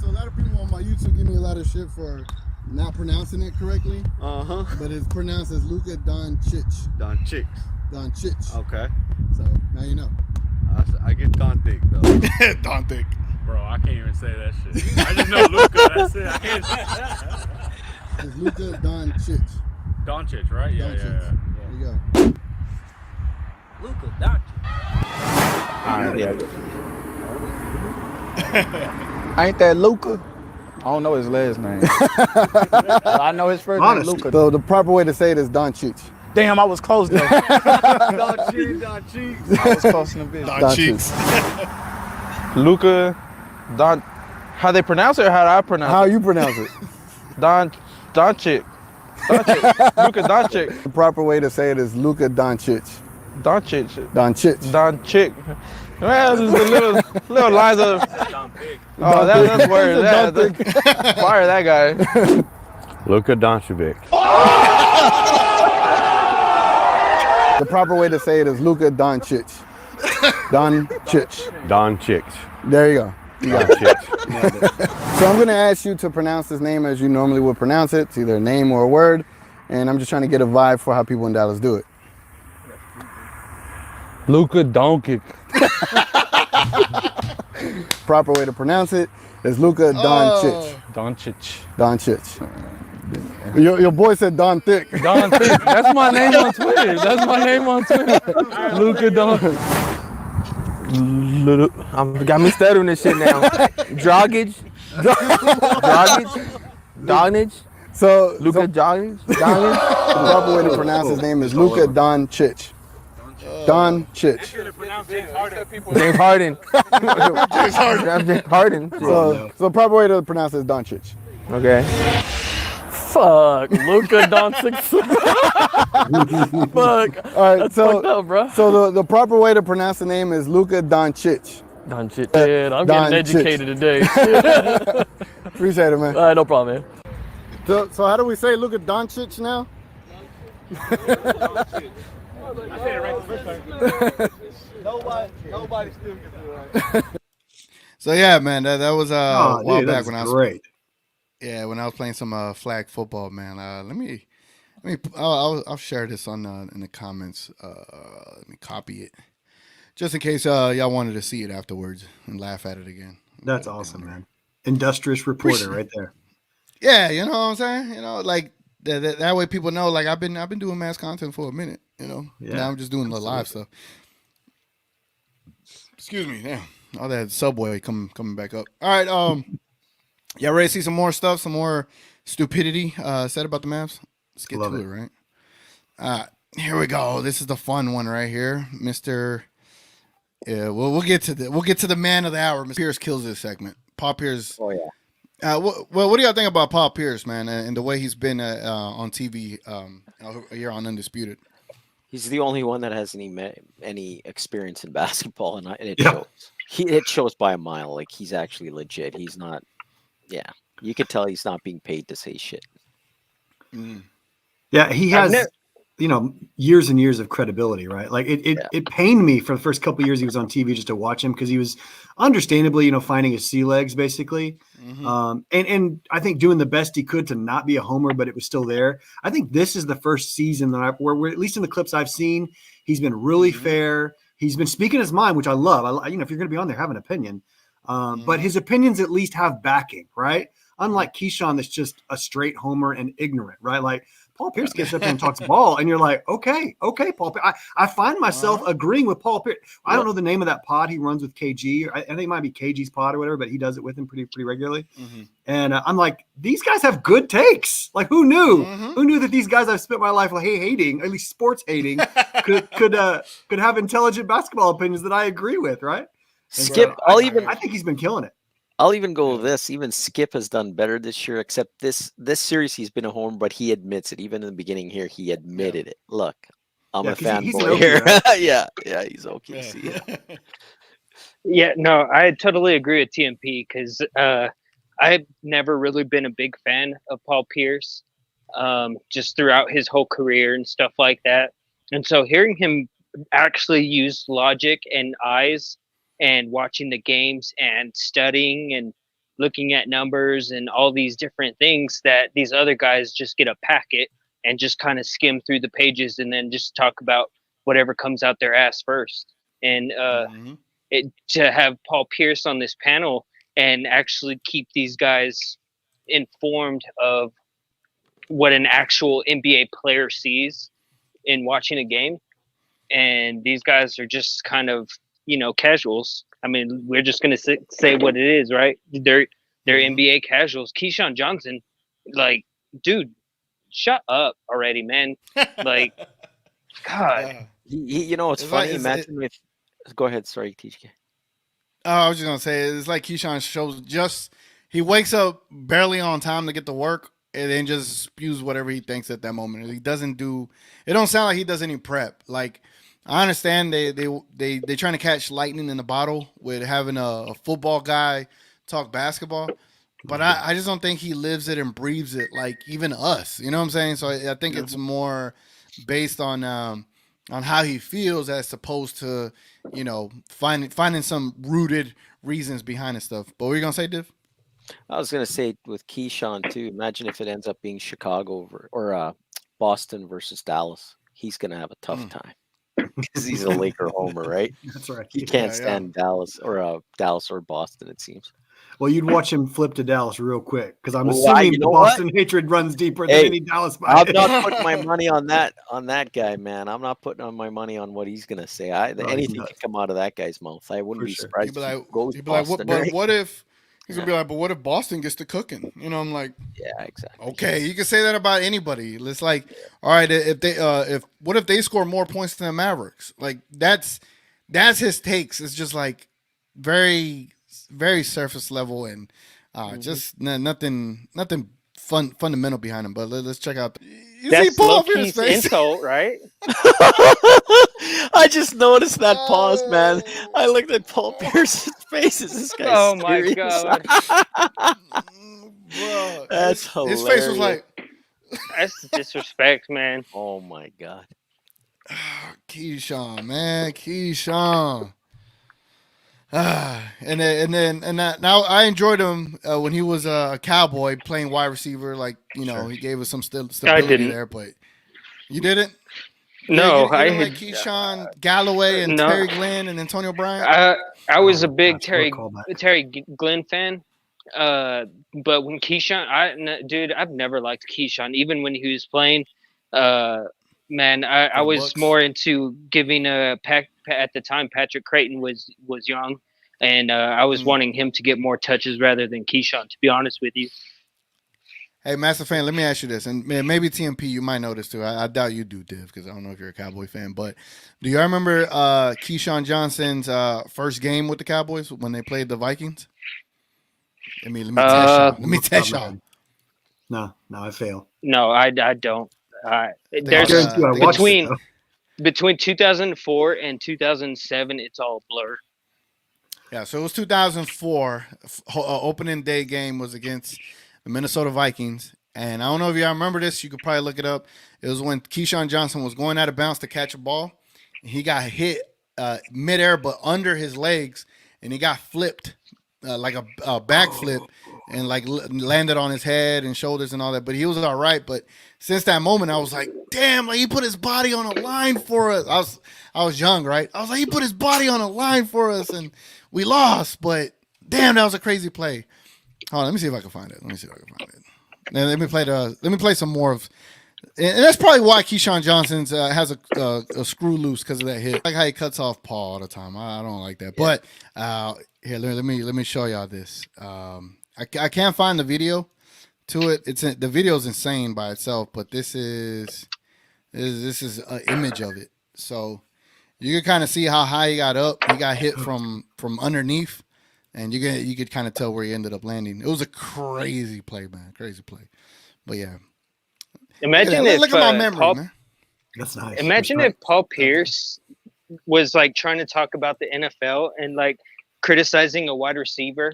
a lot of people on my YouTube give me a lot of shit for not pronouncing it correctly. But it's pronounced as Luka Doncic. Doncic. Doncic. Okay. So now you know. I get Doncic though. Doncic. Bro, I can't even say that shit. I just know Luka. That's it. I can't. It's Luka Doncic. Doncic, right? Yeah. There you go. Luka Doncic. Ain't that Luka? I don't know his last name. I know his first name, Luka. So the proper way to say it is Doncic. Damn, I was close though. Doncic. I was close in a bit. Doncic. Luka, how they pronounce it or how do I pronounce How you pronounce it? Doncic. Luka Doncic. The proper way to say it is Luka Doncic. Doncic. Doncic. Well, this is a little lines of. Oh, that's words. Fire that guy. Luka Doncic. The proper way to say it is Luka Doncic. Doncic. Doncic. There you go. You got it. So I'm going to ask you to pronounce this name as you normally would pronounce it. It's either a name or a word. And I'm just trying to get a vibe for how people in Dallas do it. Luka Doncic. Proper way to pronounce it is Luka Doncic. Doncic. Your boy said Don Thick. Don Thick. That's my name on Twitter. Luka Doncic. Got me stuttering this shit now. Dragic. So Luka Doncic. The proper way to pronounce his name is Luka Doncic. Doncic. James Harden. James Harden. So proper way to pronounce it is Doncic. Okay. Fuck, Luka Doncic. Fuck. All right, that's fucked up, bro. So the proper way to pronounce the name is Luka Doncic. Doncic. Yeah, I'm getting educated today. Appreciate it, man. All right, no problem, man. So how do we say Luka Doncic now? I said it right the first time. Nobody still gets it right. So yeah, man, that was a while dude, back when I was great. Yeah, when I was playing some flag football, man. I'll share this in the comments. Let me copy it, just in case y'all wanted to see it afterwards and laugh at it again. That's awesome, man. Industrious reporter right there. Yeah, you know what I'm saying. You know, like that way people know. Like I've been doing mass content for a minute. You know, now I'm just doing the live stuff. Excuse me, damn. All that Subway coming back up. All right, y'all ready to see some more stuff, some more stupidity said about the Mavs? Let's get to it, right? Here we go. This is the fun one right here, Mr. Yeah, we'll get to the man of the hour. Mr. Pierce kills this segment. Paul Pierce. Oh yeah. What do y'all think about Paul Pierce, man, and the way he's been on TV here on Undisputed? He's the only one that has any experience in basketball, and it shows. It shows by a mile. Like he's actually legit. He's not. Yeah, you could tell he's not being paid to say shit. Yeah, he has, years and years of credibility, right? Like it pained me for the first couple of years he was on TV just to watch him because he was understandably, finding his sea legs basically. And I think doing the best he could to not be a homer, but it was still there. I think this is the first season where we're, at least in the clips I've seen, he's been really fair. He's been speaking his mind, which I love. If you're going to be on there, have an opinion. But his opinions at least have backing, right? Unlike Keyshawn, that's just a straight homer and ignorant, right? Like Paul Pierce gets up there and talks ball, and you're like, okay, Paul Pierce. I find myself agreeing with Paul Pierce. I don't know the name of that pod he runs with KG. I think it might be KG's pod or whatever, but he does it with him pretty regularly. And I'm like, these guys have good takes. Like, who knew? Who knew that these guys I've spent my life hating, at least sports hating, could have intelligent basketball opinions that I agree with, right? Skip, I think he's been killing it. I'll even go with this. Even Skip has done better this year, except this series he's been a homer, but he admits it. Even in the beginning here, he admitted it. Look, I'm a fanboy here. Right? yeah, he's OKC. Yeah, no, I totally agree with TMP because I've never really been a big fan of Paul Pierce, just throughout his whole career and stuff like that. And so hearing him actually use logic and eyes and watching the games and studying and looking at numbers and all these different things that these other guys just get a packet and just kind of skim through the pages and then just talk about whatever comes out their ass first. And to have Paul Pierce on this panel and actually keep these guys informed of what an actual NBA player sees in watching a game. And these guys are just kind of, casuals. I mean, we're just going to say what it is, right? They're NBA casuals. Keyshawn Johnson, like, dude, shut up already, man. Like, God. It's funny. Imagine if. Go ahead. Sorry, TK. I was just going to say, it's like Keyshawn shows he wakes up barely on time to get to work and then just spews whatever he thinks at that moment. He doesn't it don't sound like he does any prep. Like, I understand they trying to catch lightning in the bottle with having a football guy talk basketball, but I just don't think he lives it and breathes it like even us. You know what I'm saying? So I think it's more based on how he feels as opposed to finding some rooted reasons behind his stuff. But what were you gonna say, Div? I was gonna say with Keyshawn too. Imagine if it ends up being Chicago or Boston versus Dallas. He's gonna have a tough time. Because he's a Laker homer, right? That's right. He can't stand Dallas or Boston, it seems. Well, you'd watch him flip to Dallas real quick because I'm assuming the Boston hatred runs deeper than any Dallas. I'm not putting my money on that guy, man. I'm not putting my money on what he's gonna say. Anything can come out of that guy's mouth. I wouldn't be surprised. He'd be like, what if? He's gonna be like, but what if Boston gets to cooking? I'm like, yeah, exactly. Okay, you can say that about anybody. It's like, all right, what if they score more points than the Mavericks? Like that's his takes. It's just like very, very surface level and just nothing fundamental behind him. But let's check out. That's low-key's insult, right? I just noticed that pause, man. I looked at Paul Pierce's face. Is this guy serious? My God. Bro, that's hilarious. His face was like, that's disrespect, man. Oh my God. Keyshawn, man, Keyshawn. Now I enjoyed him when he was a Cowboy playing wide receiver. Like he gave us some stability there. But you didn't. No, I like Keyshawn, Galloway, and Terry Glenn and Antonio Bryant. I was a big Terry Glenn fan. But when Keyshawn, dude, I've never liked Keyshawn. Even when he was playing, man, I was more into giving at the time Patrick Creighton was young, and I was wanting him to get more touches rather than Keyshawn, to be honest with you. Hey, Master Fan, let me ask you this, and maybe TMP, you might know this too. I doubt you do, Div, because I don't know if you're a Cowboy fan. But do you remember Keyshawn Johnson's first game with the Cowboys when they played the Vikings? Let me test y'all. No, I fail. No, I don't. There's between 2004 and 2007, it's all blur. Yeah, so it was 2004. Opening day game was against the Minnesota Vikings. And I don't know if y'all remember this. You could probably look it up. It was when Keyshawn Johnson was going out of bounds to catch a ball. And he got hit midair, but under his legs. And he got flipped like a backflip and like landed on his head and shoulders and all that. But he was all right. But since that moment, I was like, damn, like he put his body on a line for us. I was young, right? I was like, he put his body on a line for us and we lost. But Damn, that was a crazy play. Hold on, let me see if I can find it. Now, let me play some more of. And that's probably why Keyshawn Johnson has a screw loose because of that hit. I like how he cuts off Paul all the time. I don't like that. Yeah. But here, let me show y'all this. I can't find the video to it. The video is insane by itself, but this is an image of it. So you can kind of see how high he got up. He got hit from underneath, and you could kind of tell where he ended up landing. It was a crazy play, man. Crazy play. But yeah. Imagine look at my memory, man. That's nice. Imagine if Paul Pierce was like trying to talk about the NFL and like criticizing a wide receiver.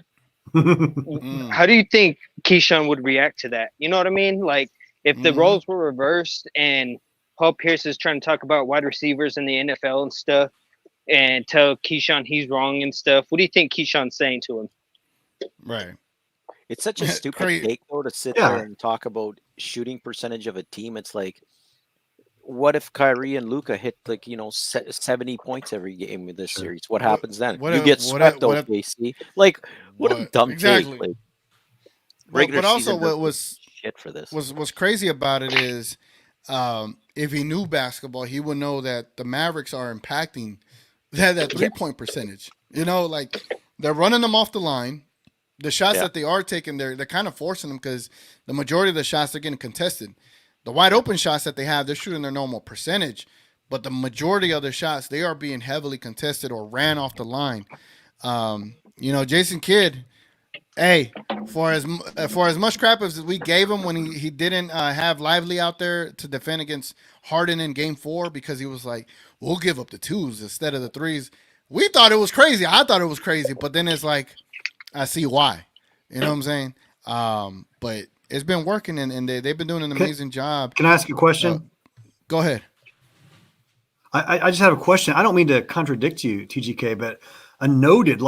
How do you think Keyshawn would react to that? You know what I mean? Like if the roles were reversed and Paul Pierce is trying to talk about wide receivers in the NFL and stuff and tell Keyshawn he's wrong and stuff, what do you think Keyshawn's saying to him? Right. It's such a stupid take, though, to sit there and talk about shooting percentage of a team. It's like, what if Kyrie and Luka hit 70 points every game in this series? What happens then? You get swept, OKC. Like, what a dumb take. Like, but also, what was shit for this what's crazy about it is, if he knew basketball, he would know that the Mavericks are impacting that 3-point percentage. You know, like they're running them off the line. The shots that they are taking, they're kind of forcing them because the majority of the shots are getting contested. The wide open shots that they have, they're shooting their normal percentage, but the majority of their shots, they are being heavily contested or ran off the line. Jason Kidd, hey, for as much crap as we gave him when he didn't have Lively out there to defend against Harden in Game 4 because he was like, we'll give up the 2s instead of the 3s. We thought it was crazy. I thought it was crazy, but then it's like, I see why. You know what I'm saying? But it's been working, and they've been doing an amazing job. Can I ask you a question? Go ahead. I just have a question. I don't mean to contradict you, TGK, but a noted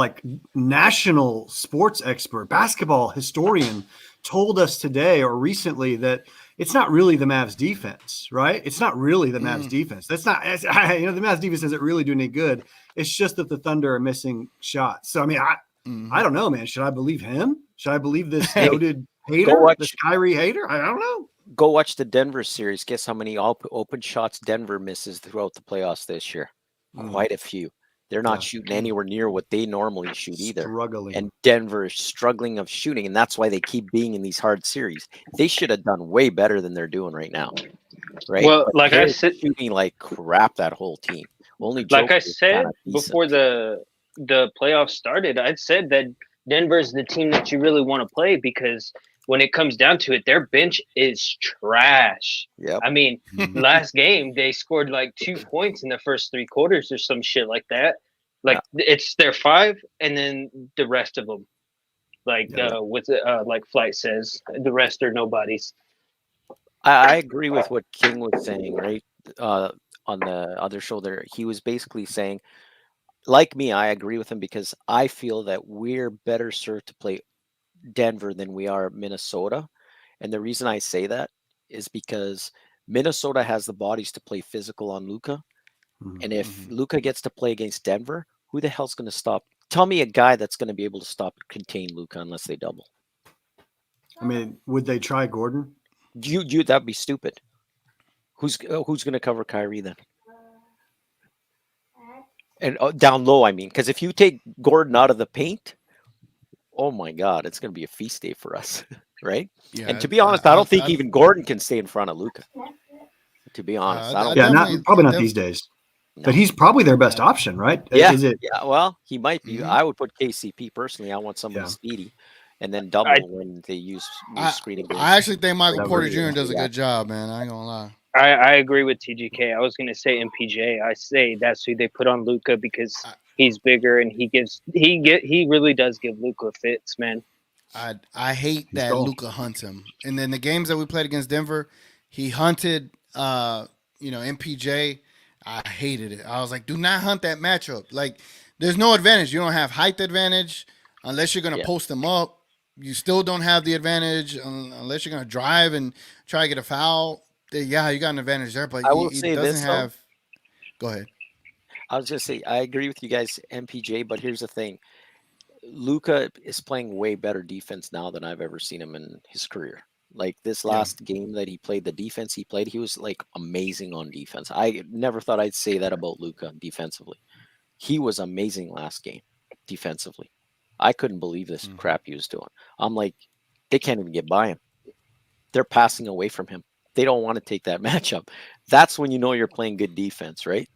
national sports expert, basketball historian told us today or recently that it's not really the Mavs defense, right? It's not really the Mavs defense. That's not, the Mavs defense isn't really doing any good. It's just that the Thunder are missing shots. So, I mean, I don't know, man. Should I believe him? Should I believe this noted hater, this Kyrie hater? I don't know. Go watch the Denver series. Guess how many open shots Denver misses throughout the playoffs this year? Quite a few. They're not shooting anywhere near what they normally shoot either. Struggling. And Denver is struggling of shooting, and that's why they keep being in these hard series. They should have done way better than they're doing right now. Right? Well, but like I said, shooting like crap, that whole team. Only like I said before the playoffs started, I said that Denver's the team that you really want to play because when it comes down to it, their bench is trash. Yep. I mean, last game they scored like 2 points in the first 3 quarters or some shit like that. Like it's their 5 and then the rest of them. Like like Flight says, the rest are nobodies. I agree with what King was saying, right? On the other show there, he was basically saying, like me, I agree with him because I feel that we're better served to play Denver than we are Minnesota. And the reason I say that is because Minnesota has the bodies to play physical on Luka. And if Luka gets to play against Denver, who the hell's going to stop? Tell me a guy that's going to be able to stop and contain Luka unless they double. I mean, would they try Gordon? That'd be stupid. Who's going to cover Kyrie then? And down low, I mean, because if you take Gordon out of the paint, oh my God, it's going to be a feast day for us, right? Yeah, and to be honest, I don't think even Gordon can stay in front of Luka. To be honest, I don't. Probably not these days. No. But he's probably their best option, right? Yeah, Is it? Yeah. Well, he might be. I would put KCP personally. I want someone speedy, and then double when they use screening. I actually think Michael Porter Jr. does a good job, man. I ain't gonna lie. I agree with TGK. I was gonna say MPJ. I say that's who they put on Luka because he's bigger and he really does give Luka fits, man. I hate that Luka hunts him. And then the games that we played against Denver, he hunted MPJ. I hated it. I was like, do not hunt that matchup. Like, there's no advantage. You don't have height advantage unless you're gonna post them up. You still don't have the advantage unless you're gonna drive and try to get a foul. Yeah, you got an advantage there, but he doesn't have. Go ahead. I was just say I agree with you guys, MPJ, but here's the thing: Luka is playing way better defense now than I've ever seen him in his career. Like this last game that he played, the defense he played, he was like amazing on defense. I never thought I'd say that about Luka defensively. He was amazing last game defensively. I couldn't believe this crap he was doing. I'm like, they can't even get by him. They're passing away from him. They don't want to take that matchup. That's when you know you're playing good defense, right?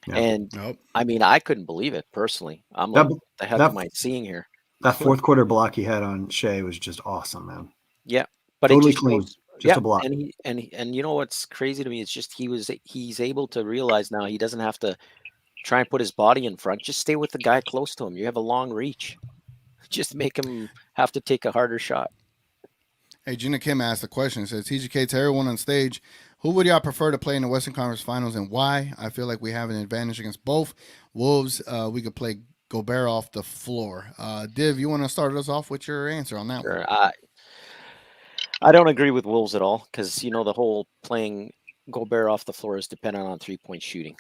Yeah. And I mean, I couldn't believe it personally. I'm like, what the heck am I seeing here? That fourth quarter block he had on Shea was just awesome, man. Yeah, but totally it just clean, shows, just a block. And you know what's crazy to me? It's just he's able to realize now he doesn't have to try and put his body in front. Just stay with the guy close to him. You have a long reach. Just make him have to take a harder shot. Hey, Gina Kim asked the question. It says, TGK, to everyone on stage, who would y'all prefer to play in the Western Conference Finals and why? I feel like we have an advantage against both. Wolves, we could play Gobert off the floor. Div, you want to start us off with your answer on that one? I don't agree with Wolves at all because, you know, the whole playing Gobert off the floor is dependent on three-point shooting.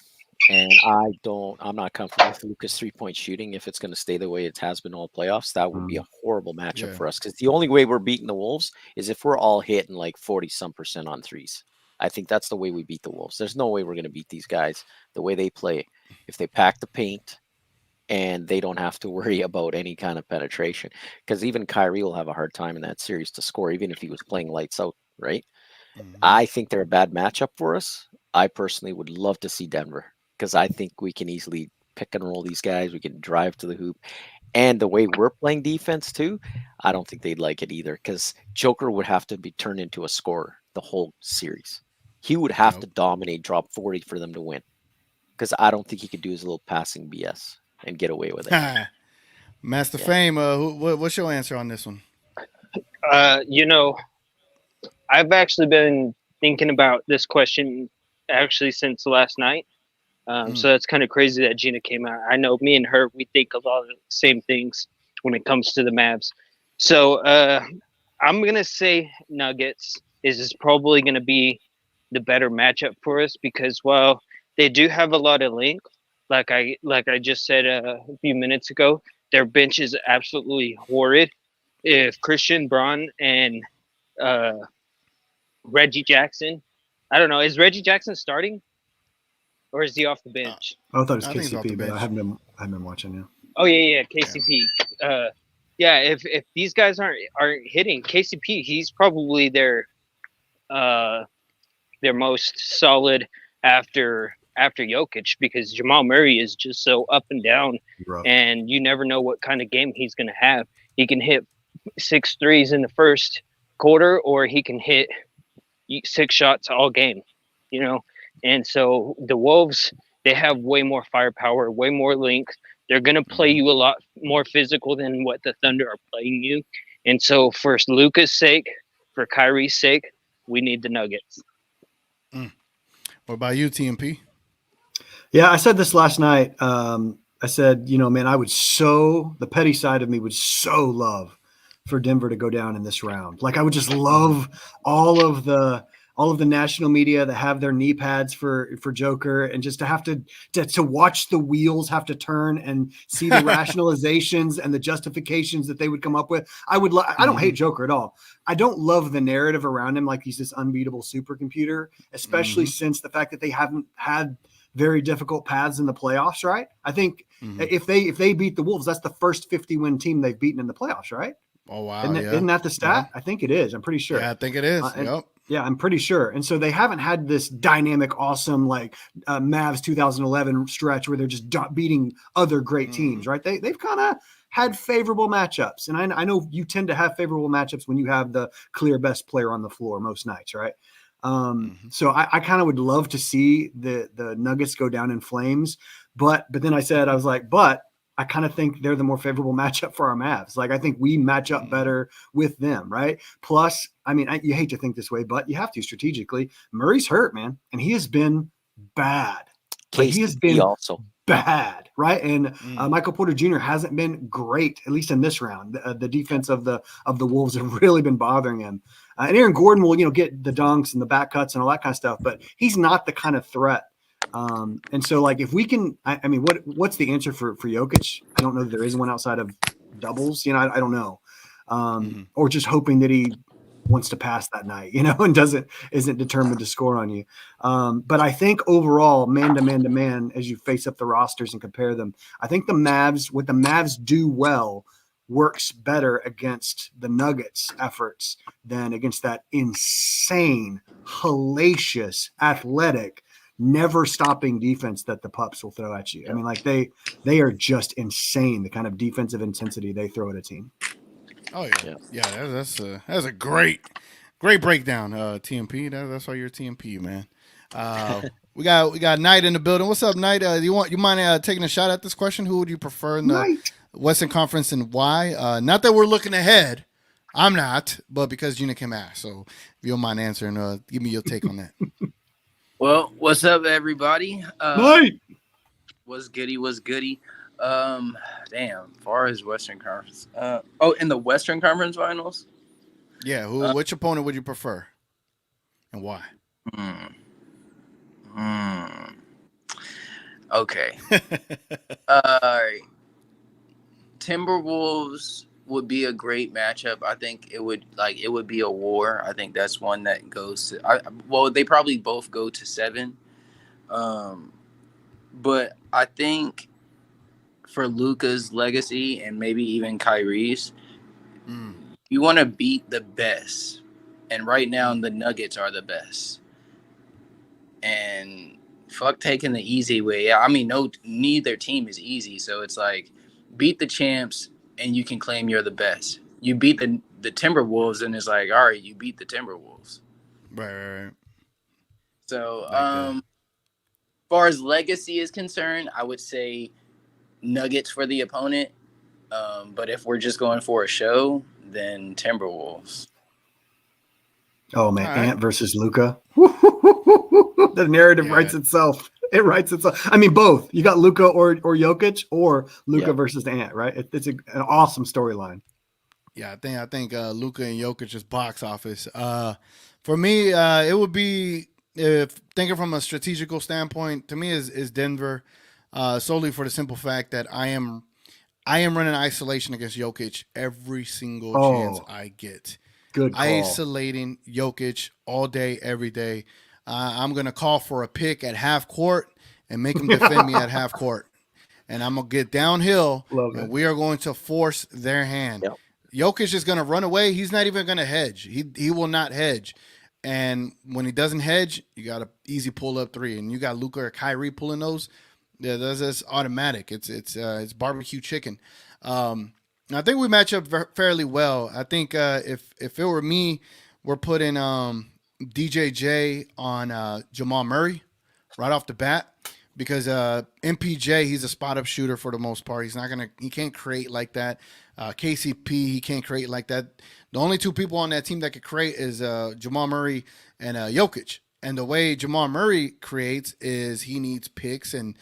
And I'm not comfortable with Luka's three-point shooting if it's going to stay the way it has been all playoffs. That would be a horrible matchup for us because the only way we're beating the Wolves is if we're all hitting like 40-some% on threes. I think that's the way we beat the Wolves. There's no way we're going to beat these guys the way they play. If they pack the paint and they don't have to worry about any kind of penetration, because even Kyrie will have a hard time in that series to score, even if he was playing lights out, right? I think they're a bad matchup for us. I personally would love to see Denver because I think we can easily pick and roll these guys. We can drive to the hoop. And the way we're playing defense too, I don't think they'd like it either because Joker would have to be turned into a scorer the whole series. He would have to dominate, drop 40 for them to win because I don't think he could do his little passing BS and get away with it. Master Fame, what's your answer on this one? You know, I've actually been thinking about this question actually since last night. So that's kind of crazy that Gina came out. I know me and her, we think a lot of the same things when it comes to the Mavs. So I'm going to say Nuggets is probably going to be the better matchup for us because while they do have a lot of length, like I just said a few minutes ago, their bench is absolutely horrid. If Christian Braun and Reggie Jackson, I don't know, is Reggie Jackson starting? Or is he off the bench? I thought it was KCP, but I haven't been watching you. Oh yeah, KCP. Yeah, if these guys aren't hitting KCP, he's probably their most solid after Jokic because Jamal Murray is just so up and down, and you never know what kind of game he's going to have. He can hit 6 threes in the first quarter, or he can hit 6 shots all game. You know. And so the Wolves, they have way more firepower, way more length. They're going to play you a lot more physical than what the Thunder are playing you. And so for Luka's sake, for Kyrie's sake, we need the Nuggets. What about you, TMP? Yeah, I said this last night. I said, you know, man, the petty side of me would so love for Denver to go down in this round. Like I would just love all of the national media that have their knee pads for Joker and just to have to watch the wheels have to turn and see the rationalizations and the justifications that they would come up with. I don't hate Joker at all. I don't love the narrative around him like he's this unbeatable supercomputer, especially since the fact that they haven't had very difficult paths in the playoffs, right? I think if they beat the Wolves, that's the first 50-win team they've beaten in the playoffs, right? Oh, wow. Isn't that the stat? I think it is. I'm pretty sure. Yeah, I think it is. Yeah, I'm pretty sure. And so they haven't had this dynamic, awesome, like Mavs 2011 stretch where they're just beating other great teams, right? They've kind of had favorable matchups. And I know you tend to have favorable matchups when you have the clear best player on the floor most nights, right? So I kind of would love to see the Nuggets go down in flames. But then I was like, I kind of think they're the more favorable matchup for our Mavs. Like, I think we match up better with them, right? Plus, I mean, you hate to think this way, but you have to strategically. Murray's hurt, man, and he has been bad. Like, he has been also bad, right? And Michael Porter Jr. hasn't been great, at least in this round. The defense of the Wolves have really been bothering him. And Aaron Gordon will, get the dunks and the back cuts and all that kind of stuff, but he's not the kind of threat. And so, like, if we can, I mean, what's the answer for Jokic? I don't know that there is one outside of doubles. You know, I don't know, or just hoping that he wants to pass that night, you know, and isn't determined to score on you. But I think overall, man to man, as you face up the rosters and compare them, I think what the Mavs do well works better against the Nuggets efforts than against that insane, hellacious, athletic, never stopping defense that the Pups will throw at you. I mean, like they are just insane, the kind of defensive intensity they throw at a team. Oh yeah. That's a great breakdown, TMP. That's why you're TMP, man. We got Knight in the building. What's up, Knight? You mind taking a shot at this question? Who would you prefer in the Western Conference and why? Not that we're looking ahead. I'm not, but because Gina came ask. So if you don't mind answering, give me your take on that. Well, what's up, everybody? Knight. What's goody? Damn, far as Western Conference. In the Western Conference Finals? Yeah, which opponent would you prefer? And why? Okay. All right. Timberwolves would be a great matchup. I think it would be a war. I think that's one that goes to they probably both go to 7. But I think for Luka's legacy and maybe even Kyrie's, you want to beat the best. And right now the Nuggets are the best. And fuck taking the easy way. I mean, neither team is easy. So it's like beat the champs and you can claim you're the best. You beat the Timberwolves and it's like, all right, you beat the Timberwolves. Right. So as far as legacy is concerned, I would say Nuggets for the opponent. But if we're just going for a show, then Timberwolves. Oh man, Ant versus Luka. The narrative writes itself. It writes itself. I mean, both. You got Luka or Jokic, or Luka versus Ant, right? It's an awesome storyline. Yeah, I think Luka and Jokic is box office. For me, it would be, if thinking from a strategical standpoint, to me is Denver, solely for the simple fact that I am running isolation against Jokic every single chance I get. Good call. Isolating Jokic all day, every day. I'm going to call for a pick at half court and make him defend me at half court. And I'm going to get downhill, and we are going to force their hand. Yep. Jokic is going to run away. He's not even going to hedge. He will not hedge. And when he doesn't hedge, you got an easy pull-up 3. And you got Luka or Kyrie pulling those. Yeah, that's automatic. It's barbecue chicken. I think we match up fairly well. I think if it were me, we're putting DJJ on Jamal Murray right off the bat, because MPJ, he's a spot up shooter for the most part. He can't create like that. KCP, he can't create like that. The only 2 people on that team that could create is Jamal Murray and Jokic. And the way Jamal Murray creates is he needs picks, and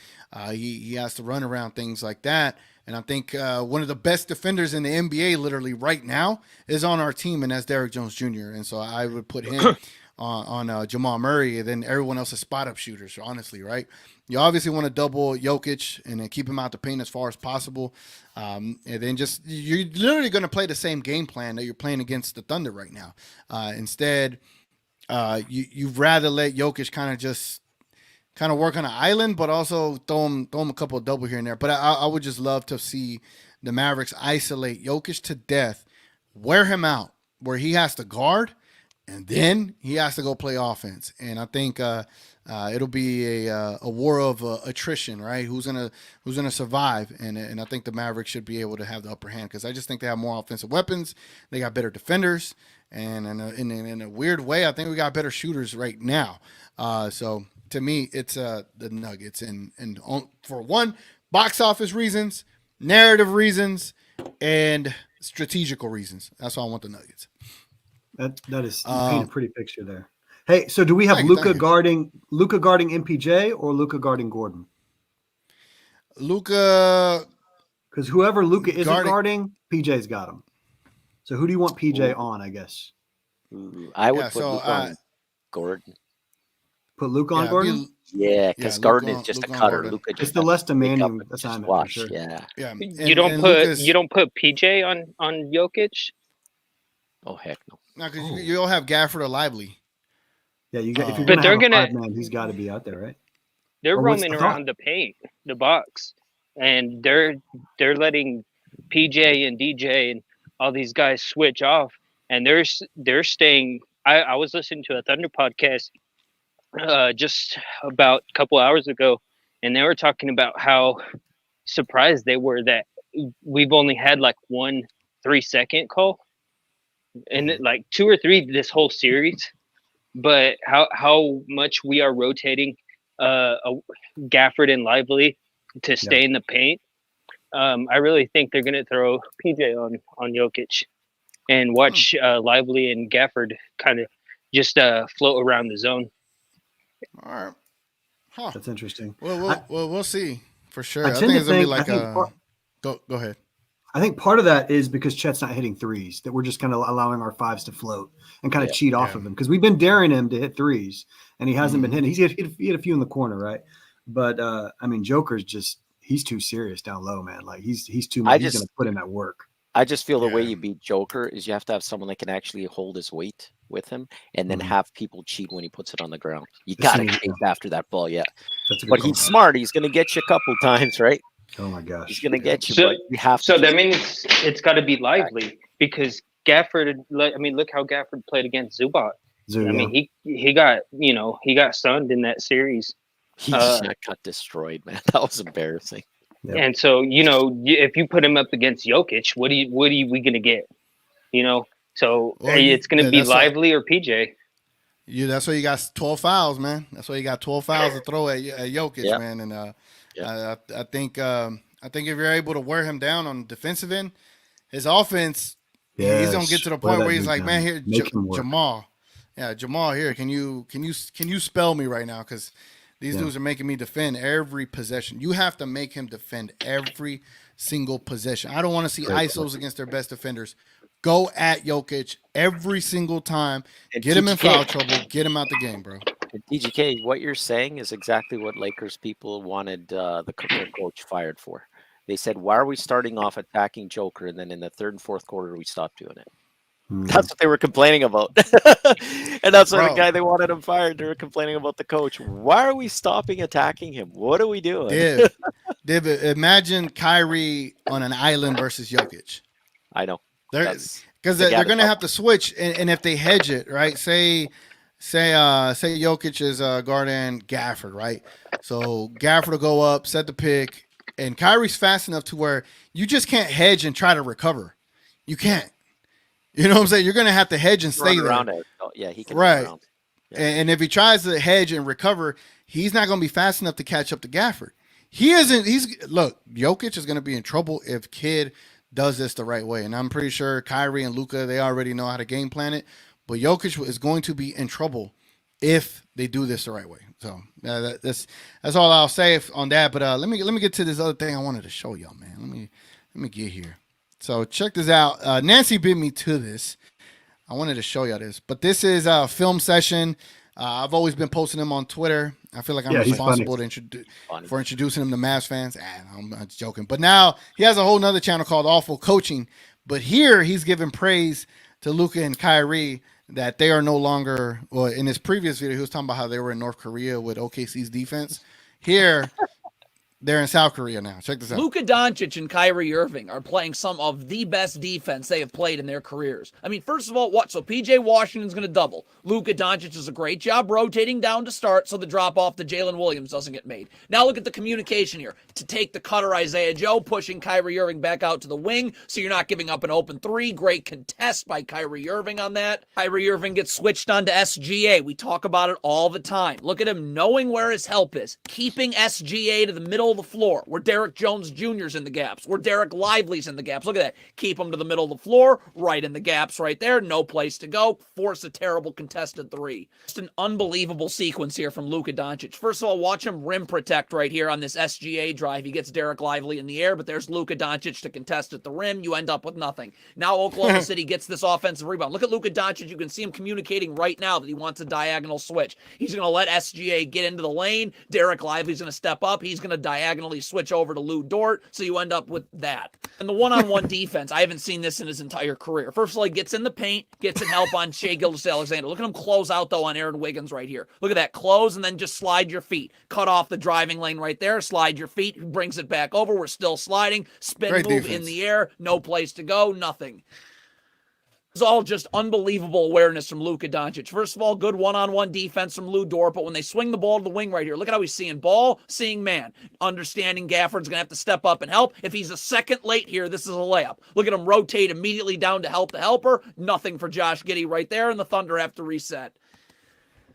he has to run around things like that. And I think one of the best defenders in the NBA literally right now is on our team, and that's Derrick Jones Jr. And so I would put him on Jamal Murray, and then everyone else is spot-up shooters, honestly, right? You obviously want to double Jokic and then keep him out the paint as far as possible. And then you're literally going to play the same game plan that you're playing against the Thunder right now. Instead, you'd rather let Jokic kind of work on an island, but also throw him a couple of double here and there. But I would just love to see the Mavericks isolate Jokic to death, wear him out where he has to guard, and then he has to go play offense. And I think it'll be a war of attrition, right? Who's gonna survive? And I think the Mavericks should be able to have the upper hand, because I just think they have more offensive weapons. They got better defenders, and in a weird way, I think we got better shooters right now. So to me, it's the Nuggets, and for one, box office reasons, narrative reasons, and strategical reasons. That's why I want the Nuggets. That is, you paint a pretty picture there. Hey, so do we have Luka guarding MPJ or Luka guarding Gordon? Luka, because whoever Luka isn't guarding, PJ's got him. So who do you want PJ on? I guess I would put Luka on Gordon. Put Luka on Gordon. Yeah, because Garden is just a cutter. Gordon. Luka It's just the has less to wake up demanding and just assignment for watch. sure. Yeah. Yeah, You don't put PJ on Jokic. Oh heck no. No, because you'll have Gafford or Lively. Yeah, you got, if you're But gonna have they're a gonna 5-man, he's got to be out there, right? they're Or what's roaming the around the paint, the box, and they're letting PJ and DJ and all these guys switch off, and they're staying. I was listening to a Thunder podcast just about a couple hours ago, and they were talking about how surprised they were that we've only had like 1 3-second call, and like 2 or 3 this whole series. But how much we are rotating Gafford and Lively to stay in the paint. I really think they're going to throw PJ on Jokic and watch Lively and Gafford kind of just float around the zone. All right. Huh. That's interesting. Well, we'll see for sure. I I tend think to it's gonna be think- like I think go ahead. I think part of that is because Chet's not hitting threes, that we're just kind of allowing our 5s to float and kind of cheat off of him, because we've been daring him to hit threes and he hasn't been hitting. He hit a few in the corner, right? But I mean, Joker's he's too serious down low, man. Like he's too much. He's going to put in that work. I just feel the way you beat Joker is you have to have someone that can actually hold his weight with him and then have people cheat when he puts it on the ground. You got to chase after that ball, yeah. But he's smart. He's going to get you a couple times, right? Oh my gosh, he's gonna get you. So, but you have to. So that means it's got to be Lively, because Gafford. I mean, look how Gafford played against Zubac. I mean, he got sunned in that series. He just got destroyed, man. That was embarrassing. And so if you put him up against Jokic, what are we gonna get? So it's gonna be Lively or PJ. That's why you got 12 fouls, man. That's why you got 12 fouls to throw at Jokic, man. And I think if you're able to wear him down on the defensive end, his offense, he's gonna get to the point where he's like, man, here, Jamal, here, can you spell me right now? Because these dudes are making me defend every possession. You have to make him defend every single possession. I don't want to see ISOs against their best defenders. Go at Jokic every single time. Get him in foul trouble. Get him out the game, bro. DGK, what you're saying is exactly what Lakers people wanted the coach fired for. They said, why are we starting off attacking Joker, and then in the third and fourth quarter we stopped doing it? That's what they were complaining about. And that's why the guy they wanted him fired. They were complaining about the coach. Why are we stopping attacking him? What are we doing? Div, imagine Kyrie on an island versus Jokic. I know. Because they're going to have to switch, and if they hedge it, right? Say Jokic is guarding Gafford, right? So Gafford will go up, set the pick, and Kyrie's fast enough to where you just can't hedge and try to recover. You can't. You know what I'm saying? You're going to have to hedge and stay there. Around it. Oh, yeah, he can right. run around. Yeah. And if he tries to hedge and recover, he's not going to be fast enough to catch up to Gafford. Look, Jokic is going to be in trouble if Kid does this the right way. And I'm pretty sure Kyrie and Luka, they already know how to game plan it. But Jokic is going to be in trouble if they do this the right way. So that's all I'll say on that. But let me get to this other thing I wanted to show y'all, man. Let me get here. So check this out. Nancy beat me to this. I wanted to show y'all this, but this is a film session. I've always been posting them on Twitter. I feel like I'm responsible for introducing him to Mavs fans. I'm joking. But now he has a whole nother channel called Awful Coaching. But here he's giving praise to Luka and Kyrie that they are no longer, well, in his previous video, he was talking about how they were in North Korea with OKC's defense. Here, they're in South Korea now. Check this out. Luka Doncic and Kyrie Irving are playing some of the best defense they have played in their careers. I mean, first of all, so PJ Washington's going to double. Luka Doncic does a great job rotating down to start so the drop off to Jalen Williams doesn't get made. Now look at the communication here. To take the cutter Isaiah Joe, pushing Kyrie Irving back out to the wing so you're not giving up an open three. Great contest by Kyrie Irving on that. Kyrie Irving gets switched on to SGA. We talk about it all the time. Look at him knowing where his help is. Keeping SGA to the middle middle of the floor, where Derek Jones Jr.'s in the gaps, where Derek Lively's in the gaps. Look at that. Keep him to the middle of the floor, right in the gaps right there. No place to go. Force a terrible contested three. Just an unbelievable sequence here from Luka Doncic. First of all, watch him rim protect right here on this SGA drive. He gets Derek Lively in the air, but there's Luka Doncic to contest at the rim. You end up with nothing. Now Oklahoma City gets this offensive rebound. Look at Luka Doncic. You can see him communicating right now that he wants a diagonal switch. He's going to let SGA get into the lane. Derek Lively's going to step up. He's going to diagonally switch over to Lou Dort, so you end up with that. And the one-on-one defense, I haven't seen this in his entire career. First of all, he gets in the paint, gets some help on Shai Gilgeous-Alexander. Look at him close out, though, on Aaron Wiggins right here. Look at that. Close and then just slide your feet. Cut off the driving lane right there. Slide your feet. Brings it back over. We're still sliding. Spin Great move defense. in the air. No place to go. Nothing. It's all just unbelievable awareness from Luka Doncic. First of all, good one-on-one defense from Lou Dort, but when they swing the ball to the wing right here, look at how he's seeing ball, seeing man. Understanding Gafford's going to have to step up and help. If he's a second late here, this is a layup. Look at him rotate immediately down to help the helper. Nothing for Josh Giddey right there, and the Thunder have to reset.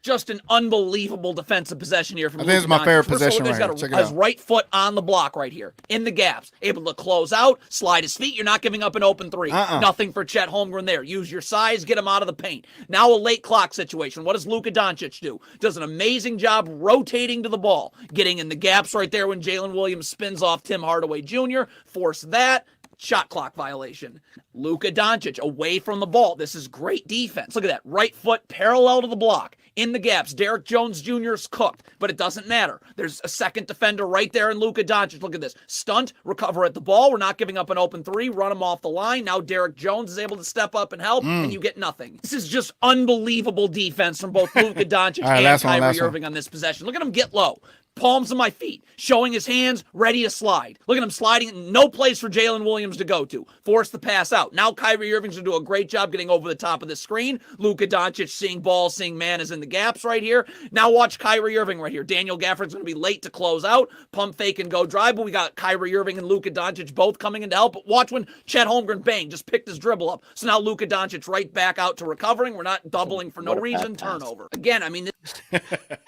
Just an unbelievable defensive possession here from I think it's my Luka favorite Doncic. First of all, possession he's right got here. Check it his out. right foot on the block right here, in the gaps, able to close out, slide his feet. You're not giving up an open three. Nothing for Chet Holmgren there. Use your size, get him out of the paint. Now a late clock situation. What does Luka Doncic do? Does an amazing job rotating to the ball, getting in the gaps right there when Jalen Williams spins off Tim Hardaway Jr. Force that. Shot clock violation. Luka Doncic away from the ball. This is great defense. Look at that. Right foot parallel to the block. In the gaps. Derek Jones Jr. is cooked, but it doesn't matter. There's a second defender right there in Luka Doncic. Look at this. Stunt, recover at the ball. We're not giving up an open three. Run him off the line. Now Derek Jones is able to step up and help, and you get nothing. This is just unbelievable defense from both Luka Doncic and Kyrie Irving on this possession. Look at him get low. Palms of my feet, showing his hands, ready to slide. Look at him sliding, no place for Jalen Williams to go to. Force the pass out. Now Kyrie Irving's going to do a great job getting over the top of the screen. Luka Doncic seeing ball, seeing man is in the gaps right here. Now watch Kyrie Irving right here. Daniel Gafford's going to be late to close out. Pump fake and go drive, but we got Kyrie Irving and Luka Doncic both coming in to help. But watch when Chet Holmgren, bang, just picked his dribble up. So now Luka Doncic right back out to recovering. We're not doubling for no reason. Turnover. Again, I mean,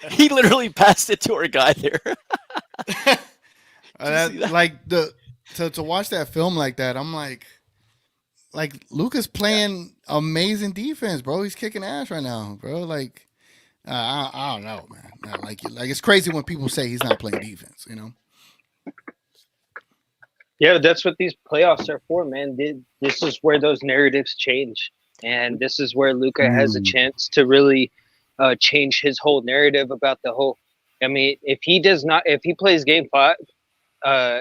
He literally passed it to our guy there. Like to watch that film like that, I'm like Luka's playing amazing defense, bro. He's kicking ass right now, bro. Like I don't know, man. Like it's crazy when people say he's not playing defense, you know. Yeah, that's what these playoffs are for, man. This is where those narratives change, and this is where Luka has a chance to really change his whole narrative about the whole. I mean, if he plays Game 5,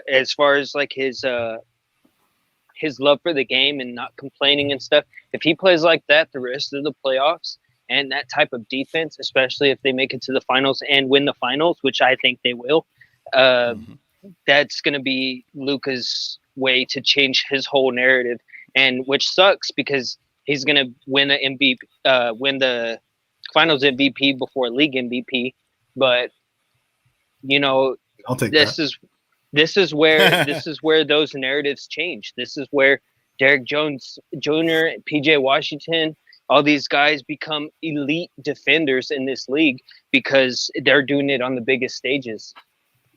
as far as like his love for the game and not complaining and stuff, if he plays like that the rest of the playoffs and that type of defense, especially if they make it to the finals and win the finals, which I think they will, that's going to be Luka's way to change his whole narrative, and which sucks because he's going to win the finals MVP before league MVP, but you know, I'll take this is where those narratives change. This is where Derek Jones Jr., PJ Washington, all these guys become elite defenders in this league because they're doing it on the biggest stages.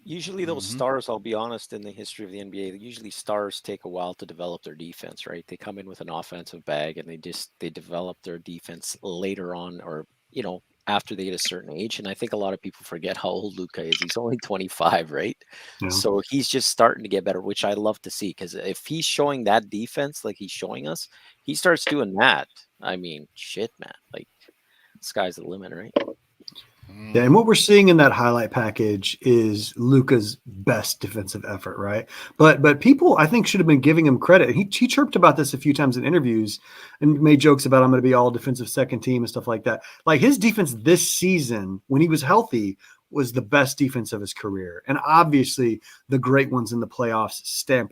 Usually those stars, I'll be honest, in the history of the NBA, usually stars take a while to develop their defense, right? They come in with an offensive bag and they develop their defense later on, or, you know, after they get a certain age. And I think a lot of people forget how old Luka is. He's only 25, right? Yeah. So he's just starting to get better, which I love to see, because if he's showing that defense like he's showing us, he starts doing that. I mean, shit, man. Like, sky's the limit, right? Yeah, and what we're seeing in that highlight package is Luka's best defensive effort, right? But people, I think, should have been giving him credit. He chirped about this a few times in interviews and made jokes about I'm going to be all defensive second team and stuff like that. Like, his defense this season, when he was healthy, was the best defense of his career. And obviously, the great ones in the playoffs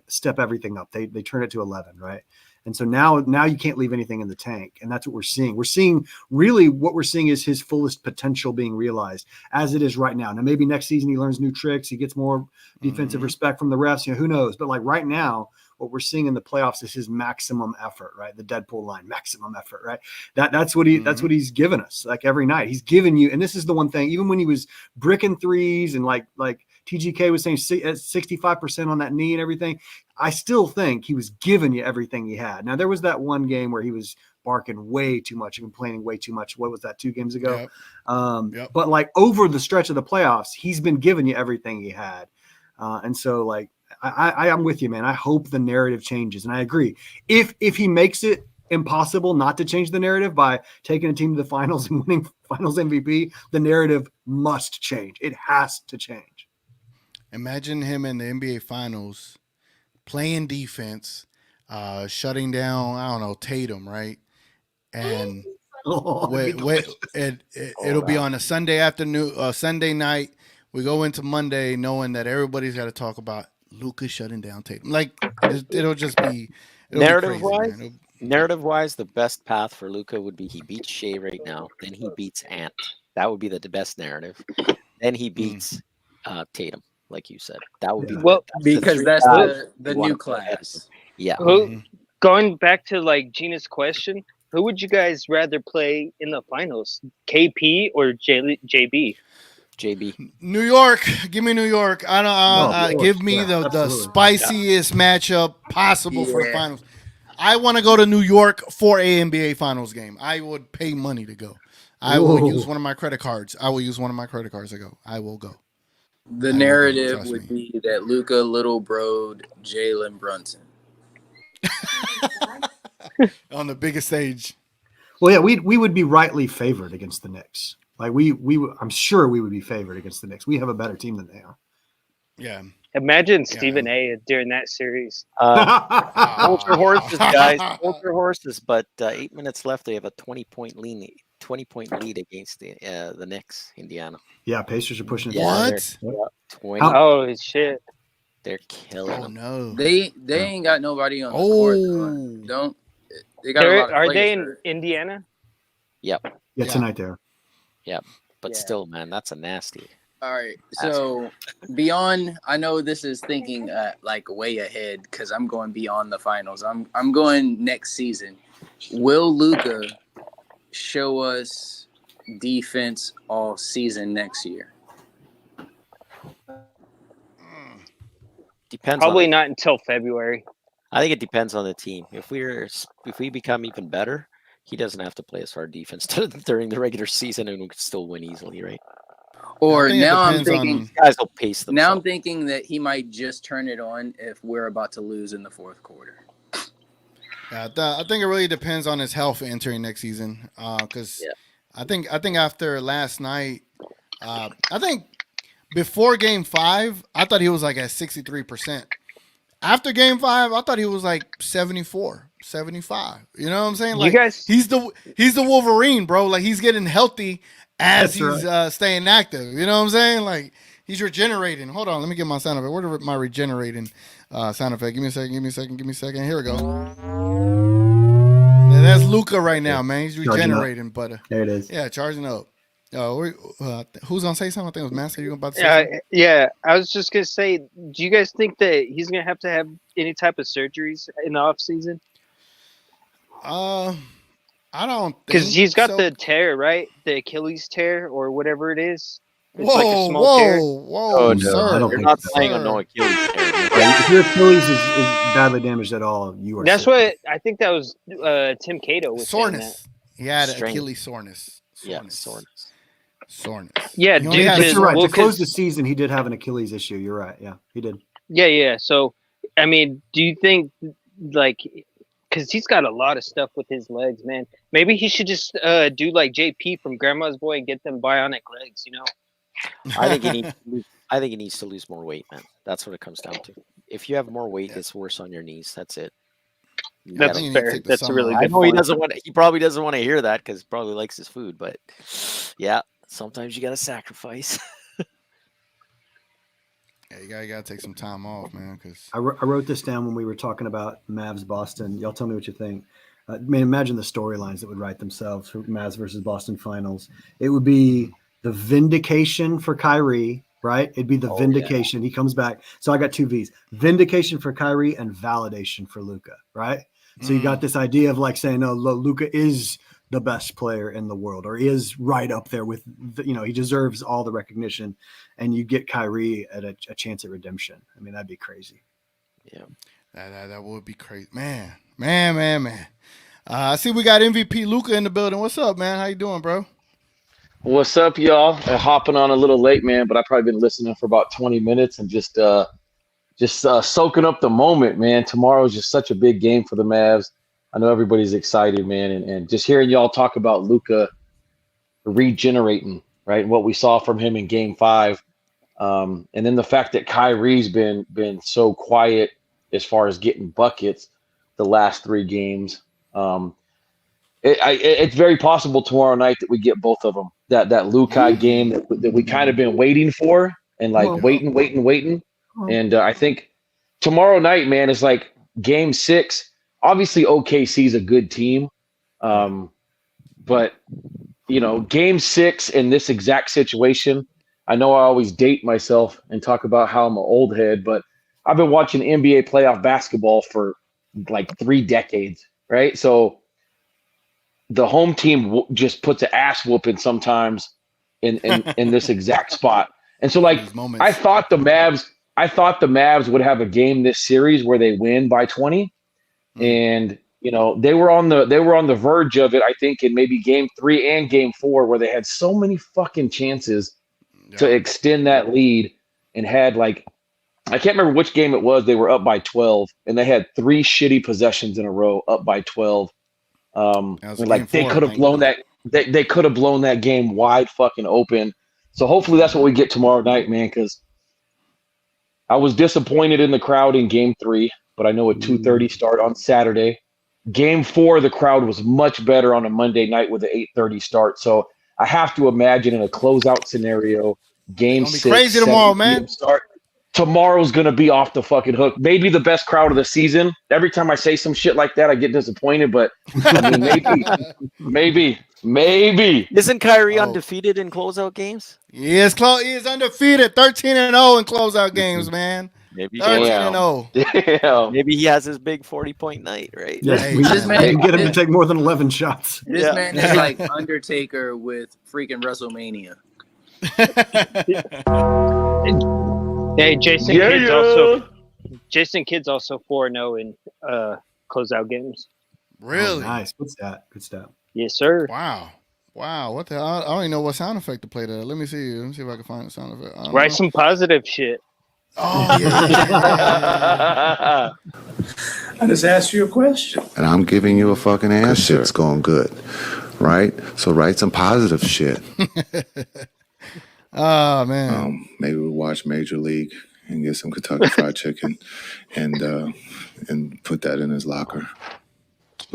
step everything up. They turn it to 11, right? And so now you can't leave anything in the tank. And that's what we're seeing. We're seeing really what we're seeing is his fullest potential being realized as it is right now. Now, maybe next season he learns new tricks. He gets more defensive respect from the refs. You know, who knows? But like right now, what we're seeing in the playoffs is his maximum effort, right? The Deadpool line, maximum effort, right? That's what he's given us like every night. He's given you, and this is the one thing, even when he was bricking threes and like TGK was saying 65% on that knee and everything. I still think he was giving you everything he had. Now, there was that one game where he was barking way too much and complaining way too much. What was that, 2 games ago? Yep. But like over the stretch of the playoffs, he's been giving you everything he had. And so like, I'm with you, man. I hope the narrative changes. And I agree. If he makes it impossible not to change the narrative by taking a team to the finals and winning finals MVP, the narrative must change. It has to change. Imagine him in the NBA finals playing defense, shutting down, I don't know, Tatum, right? And it'll be on a Sunday afternoon, Sunday night. We go into Monday knowing that everybody's got to talk about Luka shutting down Tatum. Like, it'll just be narrative-wise, the best path for Luka would be he beats Shea right now, then he beats Ant. That would be the best narrative. Then he beats Tatum, like you said. That would be because that's the new class. Yeah. Going back to like Gina's question, who would you guys rather play in the finals, KP or JB? JB. New York. Give me New York. Give me the spiciest matchup possible for the finals. I want to go to New York for a NBA Finals game. I would pay money to go. I will use one of my credit cards. To go. I will go. The narrative would be that Luka little broed Jalen Brunson. On the biggest stage. Well, yeah, we would be rightly favored against the Knicks. Like I'm sure we would be favored against the Knicks. We have a better team than they are. Yeah. Imagine Stephen A. during that series. Hold your horses, guys. Hold your horses. But 8 minutes left. They have a 20-point lead against the Knicks, Indiana. Yeah, Pacers are pushing it. What? 20. Oh shit! They're killing them. No. They ain't got nobody on the court. Don't they got a lot of Are they in players. Indiana? Yep. Yeah, tonight there. Yep. But still, man, that's a nasty. All right. So beyond, I know this is thinking like way ahead because I'm going beyond the finals. I'm going next season. Will Luka show us defense all season next year? Depends. Probably not until February. I think it depends on the team. If we become even better, he doesn't have to play as hard defense during the regular season, and we can still win easily, right? Or now I'm thinking guys will pace them. Now I'm thinking that he might just turn it on if we're about to lose in the fourth quarter. Yeah, I think it really depends on his health entering next season. Because I think after last night, I think before Game 5, I thought he was like at 63%. After Game 5, I thought he was like 74, 75. You know what I'm saying? Like he's the Wolverine, bro. Like he's getting healthy as he's staying active. You know what I'm saying? Like he's regenerating. Hold on, let me get my sound effect. Where's my regenerating sound effect? Give me a second. Here we go. Yeah, that's Luka right now, man. He's regenerating, but there it is. Yeah, charging up. Who's gonna say something? I think it was Master. You about to say something? Yeah, I was just gonna say, do you guys think that he's gonna have to have any type of surgeries in the off season? I don't, because he's got the tear, right? The Achilles tear or whatever it is. It's like a small tear. Oh, no, sir. You're not playing on no Achilles tear. If your Achilles is badly damaged at all, you are. That's sick. what I think. That was Tim Cato was soreness. Saying that. He had Achilles soreness. Yeah, soreness. Yeah, dude, you're right. To close the season, he did have an Achilles issue. You're right. Yeah, he did. Yeah. So, I mean, do you think, like, because he's got a lot of stuff with his legs, man, maybe he should just do like JP from Grandma's Boy and get them bionic legs, you know? I think he needs to lose more weight, man. That's what it comes down to. If you have more weight, it's worse on your knees. That's it. That's fair. That's a really good I know point. he probably doesn't want to hear that because he probably likes his food, but yeah, sometimes you got to sacrifice. Yeah, you gotta take some time off, man. Because I wrote this down when we were talking about Mavs Boston. Y'all tell me what you think. I mean, imagine the storylines that would write themselves for Mavs versus Boston finals. It would be the vindication for Kyrie, right? It'd be the vindication. He comes back. So I got two V's: vindication for Kyrie and validation for Luka, right? So you got this idea of like saying, "No, Luka is the best player in the world, or is right up there with, he deserves all the recognition, and you get Kyrie at a chance at redemption. I mean, that'd be crazy. Yeah. That would be crazy. Man. I see we got MVP Luka in the building. What's up, man? How you doing, bro? What's up, y'all? Hopping on a little late, man, but I've probably been listening for about 20 minutes and just soaking up the moment, man. Tomorrow is just such a big game for the Mavs. I know everybody's excited, man, and just hearing y'all talk about Luka regenerating, right? What we saw from him in Game 5, and then the fact that Kyrie's been so quiet as far as getting buckets the last 3 games. It's very possible tomorrow night that we get both of them. That Luka game that we kind of been waiting for and waiting. And I think tomorrow night, man, is like Game 6. Obviously, OKC's a good team, but Game 6 in this exact situation. I know I always date myself and talk about how I'm an old head, but I've been watching NBA playoff basketball for like 3 decades, right? So the home team just puts an ass whooping sometimes in this exact spot. And so, like, I thought the Mavs would have a game this series where they win by 20, and they were on the verge of it. I think in maybe Game 3 and Game 4 where they had so many fucking chances to extend that lead and had I can't remember which game it was. They were up by 12, and they had 3 shitty possessions in a row, up by 12. They could have blown that. They could have blown that game wide fucking open. So hopefully that's what we get tomorrow night, man. Because I was disappointed in the crowd in Game 3, but I know a 2:30 start on Saturday. Game 4, the crowd was much better on a Monday night with an 8:30 start. So I have to imagine in a closeout scenario, Game 6, crazy tomorrow, man. Start. Tomorrow's going to be off the fucking hook. Maybe the best crowd of the season. Every time I say some shit like that, I get disappointed, but I mean, maybe. Isn't Kyrie undefeated in closeout games? He is undefeated, 13-0 in closeout games, man. Maybe 13-0. Damn. Maybe he has his big 40-point night, right? Yes, we just get him to take more than 11 shots. This man is like Undertaker with freaking WrestleMania. Hey, Jason Kidd's also 4-0 in closeout games. Really? Nice. Good stat. Yes, sir. Wow. What the hell? I don't even know what sound effect to play there. Let me see if I can find the sound effect. Write some positive shit. Oh, yeah. I just asked you a question. And I'm giving you a fucking answer. Shit's going good, right? So write some positive shit. Oh, man. Maybe we'll watch Major League and get some Kentucky Fried Chicken and put that in his locker.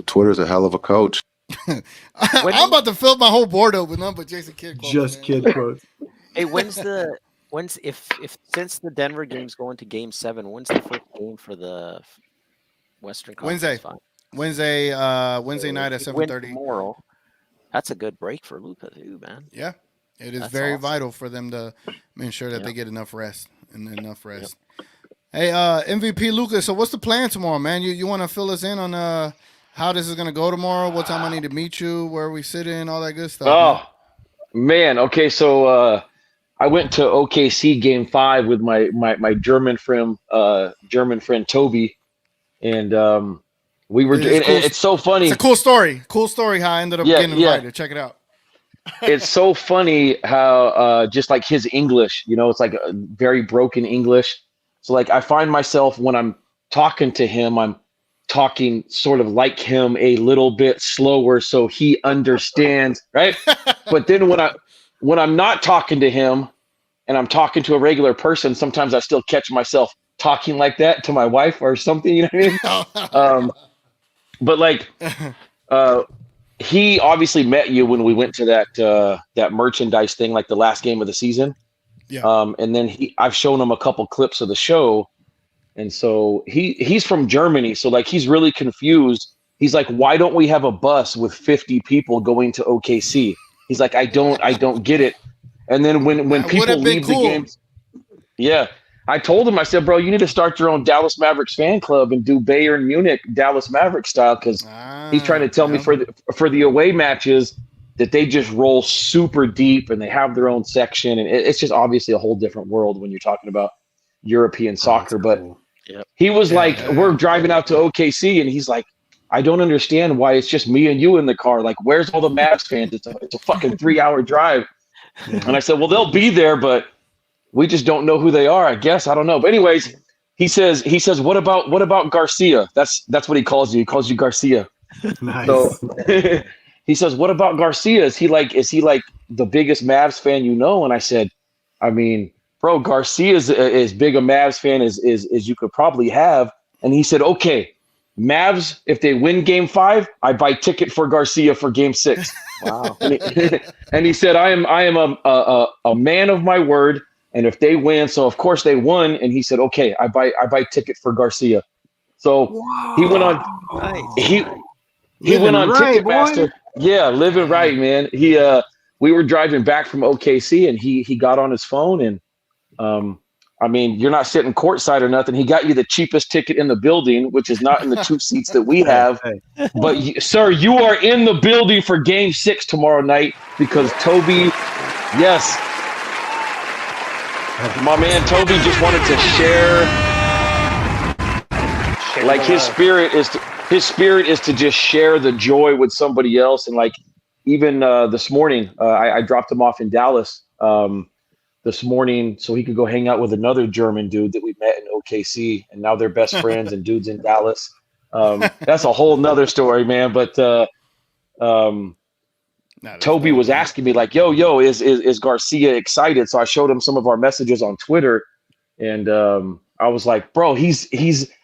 Twitter's a hell of a coach. I'm about to fill my whole board up with nothing but Jason Kidd quotes. Just Kidd quotes. Hey, if since the Denver game's going to Game 7, when's the first game for the Western Conference? Wednesday night at 7:30 tomorrow. That's a good break for Luka too, man. Yeah, it is very vital for them to ensure that they get enough rest. Hey, MVP Luka. So what's the plan tomorrow, man? You want to fill us in on how this is gonna go tomorrow? What time I need to meet you? Where we sit in? All that good stuff. Oh, man. Okay, so I went to OKC Game 5 with my German friend Toby, and we were. It's so funny. It's a cool story. Cool story how I ended up getting invited. Check it out. It's so funny how just like his English, it's like a very broken English. So like I find myself when I'm talking to him, I'm talking sort of like him a little bit slower so he understands, right? But then when I'm not talking to him and I'm talking to a regular person, sometimes I still catch myself talking like that to my wife or something, you know what I mean? But like he obviously met you when we went to that merchandise thing, like the last game of the season. Yeah. And then I've shown him a couple clips of the show. And so he's from Germany. So like, he's really confused. He's like, why don't we have a bus with 50 people going to OKC? He's like, I don't get it. And then when people leave the games, I told him, I said, bro, you need to start your own Dallas Mavericks fan club and do Bayern Munich Dallas Mavericks style, because he's trying to tell me for the away matches that they just roll super deep and they have their own section, and it's just obviously a whole different world when you're talking about European soccer. But he was we're driving out to OKC, and he's like, I don't understand why it's just me and you in the car. Like, where's all the Mavs fans? It's a fucking 3-hour drive. And I said, well, they'll be there, but we just don't know who they are, I guess. I don't know. But anyways, he says, what about Garcia? That's what he calls you. He calls you Garcia. Nice. So he says, what about Garcia? Is he like the biggest Mavs fan you know? And I said, I mean, bro, Garcia is as big a Mavs fan as you could probably have. And he said, okay, Mavs, if they win game 5, I buy ticket for Garcia for game 6. Wow. And he said, I am a man of my word. And if they win, so of course they won. And he said, okay, I buy ticket for Garcia. So he went on, he went on Ticketmaster. Yeah, living right, man. We were driving back from OKC, and he got on his phone, and I mean, you're not sitting courtside or nothing. He got you the cheapest ticket in the building, which is not in the 2 seats that we have. But sir, you are in the building for game 6 tomorrow night, because Toby, yes, my man Toby just wanted to share. Like, his spirit is to just share the joy with somebody else. And like, even this morning, I dropped him off in Dallas this morning so he could go hang out with another German dude that we met in OKC, and now they're best friends and dudes in Dallas. That's a whole nother story, man. But Toby was asking me like, yo, is Garcia excited? So I showed him some of our messages on Twitter, and I was like, bro, he's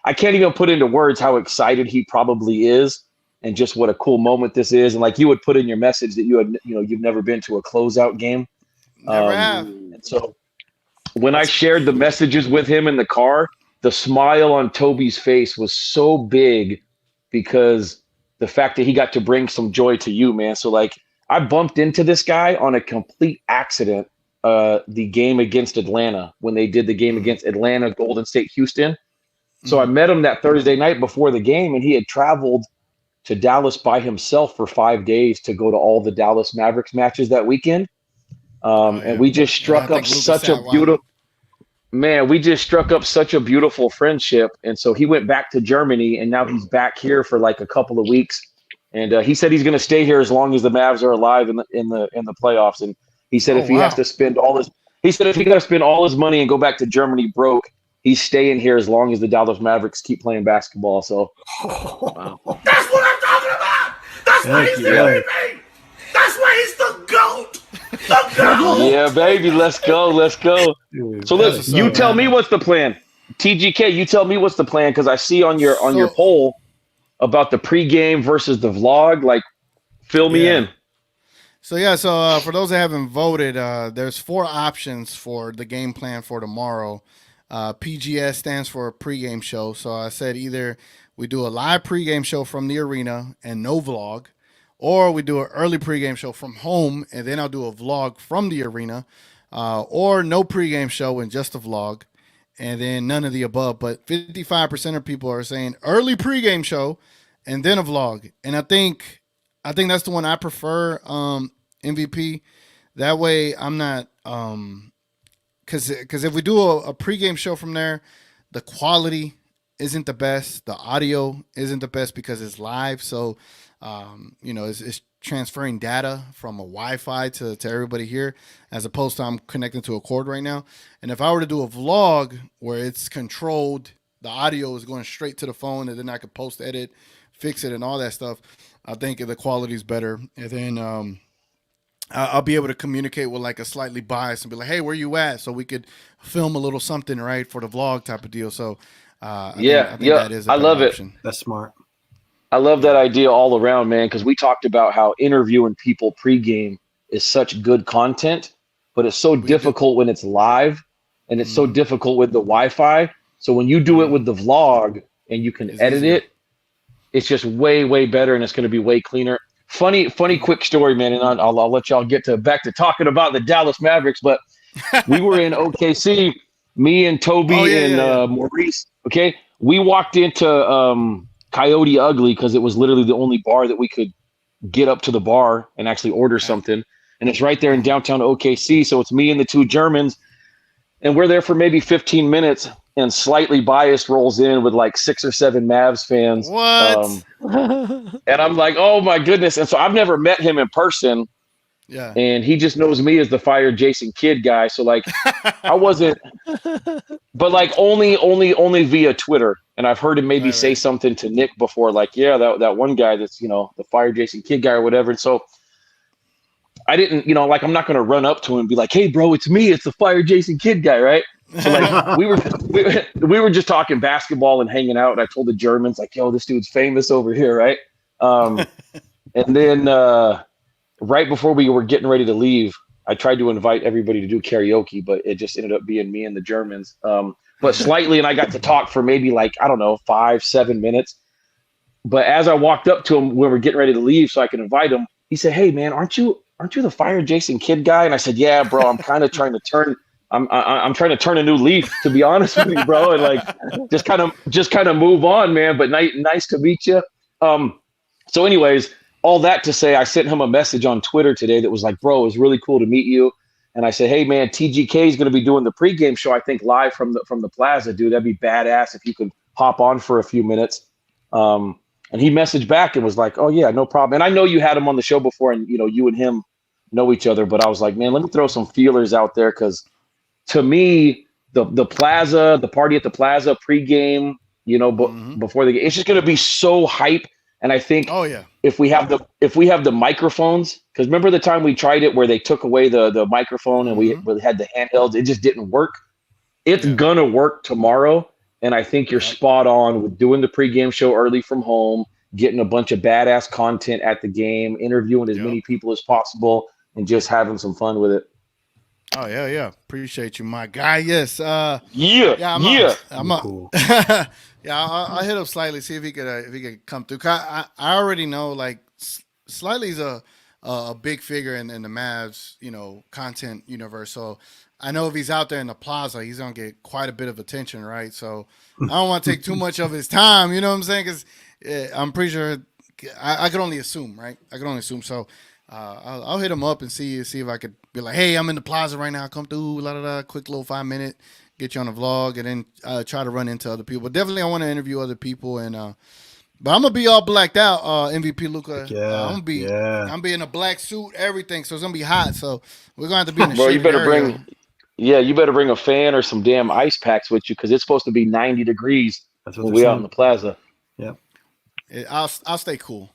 I can't even put into words how excited he probably is, and just what a cool moment this is. And like you would put in your message that you've never been to a closeout game. Never have. And so when I shared the messages with him in the car, the smile on Toby's face was so big, because the fact that he got to bring some joy to you, man. So like, I bumped into this guy on a complete accident the game against Atlanta, when they did the game against Atlanta, Golden State, Houston. So I met him that Thursday night before the game, and he had traveled to Dallas by himself for 5 days to go to all the Dallas Mavericks matches that weekend. And we just struck up such a beautiful friendship. And so he went back to Germany, and now he's back here for like a couple of weeks. And he said he's going to stay here as long as the Mavs are alive in the playoffs. And he said if he has to spend if he got to spend all his money and go back to Germany broke, he's staying here as long as the Dallas Mavericks keep playing basketball. So That's what I'm talking about. That's why he's the MVP. That's why he's the GOAT. The GOAT. Yeah, baby, let's go. So look, you tell me what's the plan. TGK, you tell me what's the plan, because I see on your poll about the pregame versus the vlog. Like, fill me in. So for those that haven't voted, there's 4 options for the game plan for tomorrow. PGS stands for pregame show. So I said either we do a live pregame show from the arena and no vlog, or we do an early pregame show from home and then I'll do a vlog from the arena, or no pregame show and just a vlog, and then none of the above. But 55% of people are saying early pregame show and then a vlog. And I think that's the one I prefer, MVP. That way I'm not because if we do a pregame show from there, the quality isn't the best, the audio isn't the best because it's live. So it's transferring data from a Wi-Fi to everybody here, as opposed to I'm connecting to a cord right now. And if I were to do a vlog where it's controlled, the audio is going straight to the phone, and then I could post, edit, fix it, and all that stuff, I think the quality is better. And then I'll be able to communicate with like a slightly bias and be like, hey, where you at? So we could film a little something, right, for the vlog type of deal. So I think that is a better love option. That's smart. I love that idea all around, man, because we talked about how interviewing people pregame is such good content, but it's so difficult when it's live, and it's so difficult with the Wi-Fi. So when you do it with the vlog and you can edit it, it's just way, way better, and it's going to be way cleaner. Funny, quick story, man, and I'll let y'all get back to talking about the Dallas Mavericks. But we were in OKC. Me and Toby and Maurice. Okay, we walked into Coyote Ugly because it was literally the only bar that we could get up to the bar and actually order something, and it's right there in downtown OKC. So it's me and the two Germans, and we're there for maybe 15 minutes. And Slightly Biased rolls in with like 6 or 7 Mavs fans. What? And I'm like, oh my goodness! And so I've never met him in person. Yeah. And he just knows me as the Fire Jason Kidd guy. So like, I wasn't, but like only via Twitter. And I've heard him maybe say something to Nick before, like, yeah, that one guy that's, the Fire Jason Kidd guy or whatever. And so I didn't, like, I'm not going to run up to him and be like, hey bro, it's me. It's the Fire Jason Kidd guy. Right. So like we were just talking basketball and hanging out. And I told the Germans like, yo, this dude's famous over here. Right. And then, right before we were getting ready to leave, I tried to invite everybody to do karaoke, but it just ended up being me and the Germans. But Slightly and I got to talk for maybe like, I don't know, 5-7 minutes. But as I walked up to him when we were getting ready to leave so I could invite him, he said, hey man, aren't you the Fire Jason Kidd guy? And I said, yeah, bro, I'm kind of trying to turn I'm trying to turn a new leaf, to be honest with you, bro. And like just kind of move on, man. But nice to meet you. So anyways, all that to say, I sent him a message on Twitter today that was like, bro, it was really cool to meet you. And I said, hey man, TGK is going to be doing the pregame show, I think, live from the plaza, dude. That'd be badass if you could hop on for a few minutes. And he messaged back and was like, oh yeah, no problem. And I know you had him on the show before, and you and him know each other, but I was like, man, let me throw some feelers out there, because to me, the plaza, the party at the plaza pregame, before the game, it's just going to be so hype. And I think, if we have the microphones, because remember the time we tried it where they took away the microphone and we had the handhelds, it just didn't work. It's gonna work tomorrow, and I think you're spot on with doing the pregame show early from home, getting a bunch of badass content at the game, interviewing as many people as possible, and just having some fun with it. Oh yeah. Appreciate you, my guy. Yes. I'm cool. I'll hit up Slightly, see if he could come through. I already know, like, Slightly's a big figure in the Mavs, content universe. So I know if he's out there in the plaza, he's gonna get quite a bit of attention, right? So I don't want to take too much of his time. You know what I'm saying? Because I'm pretty sure I could only assume, right? I could only assume. So I'll hit him up and see if I could be like, hey, I'm in the plaza right now. Come through, quick little 5-minute, get you on the vlog, and then try to run into other people. But definitely, I want to interview other people, and but I'm gonna be all blacked out. MVP Luka, I'm gonna be in a black suit, everything. So it's gonna be hot. So we're gonna have to be in the bro. You better area. you better bring a fan or some damn ice packs with you, because it's supposed to be 90 degrees when we out in the plaza. Yeah, I'll stay cool.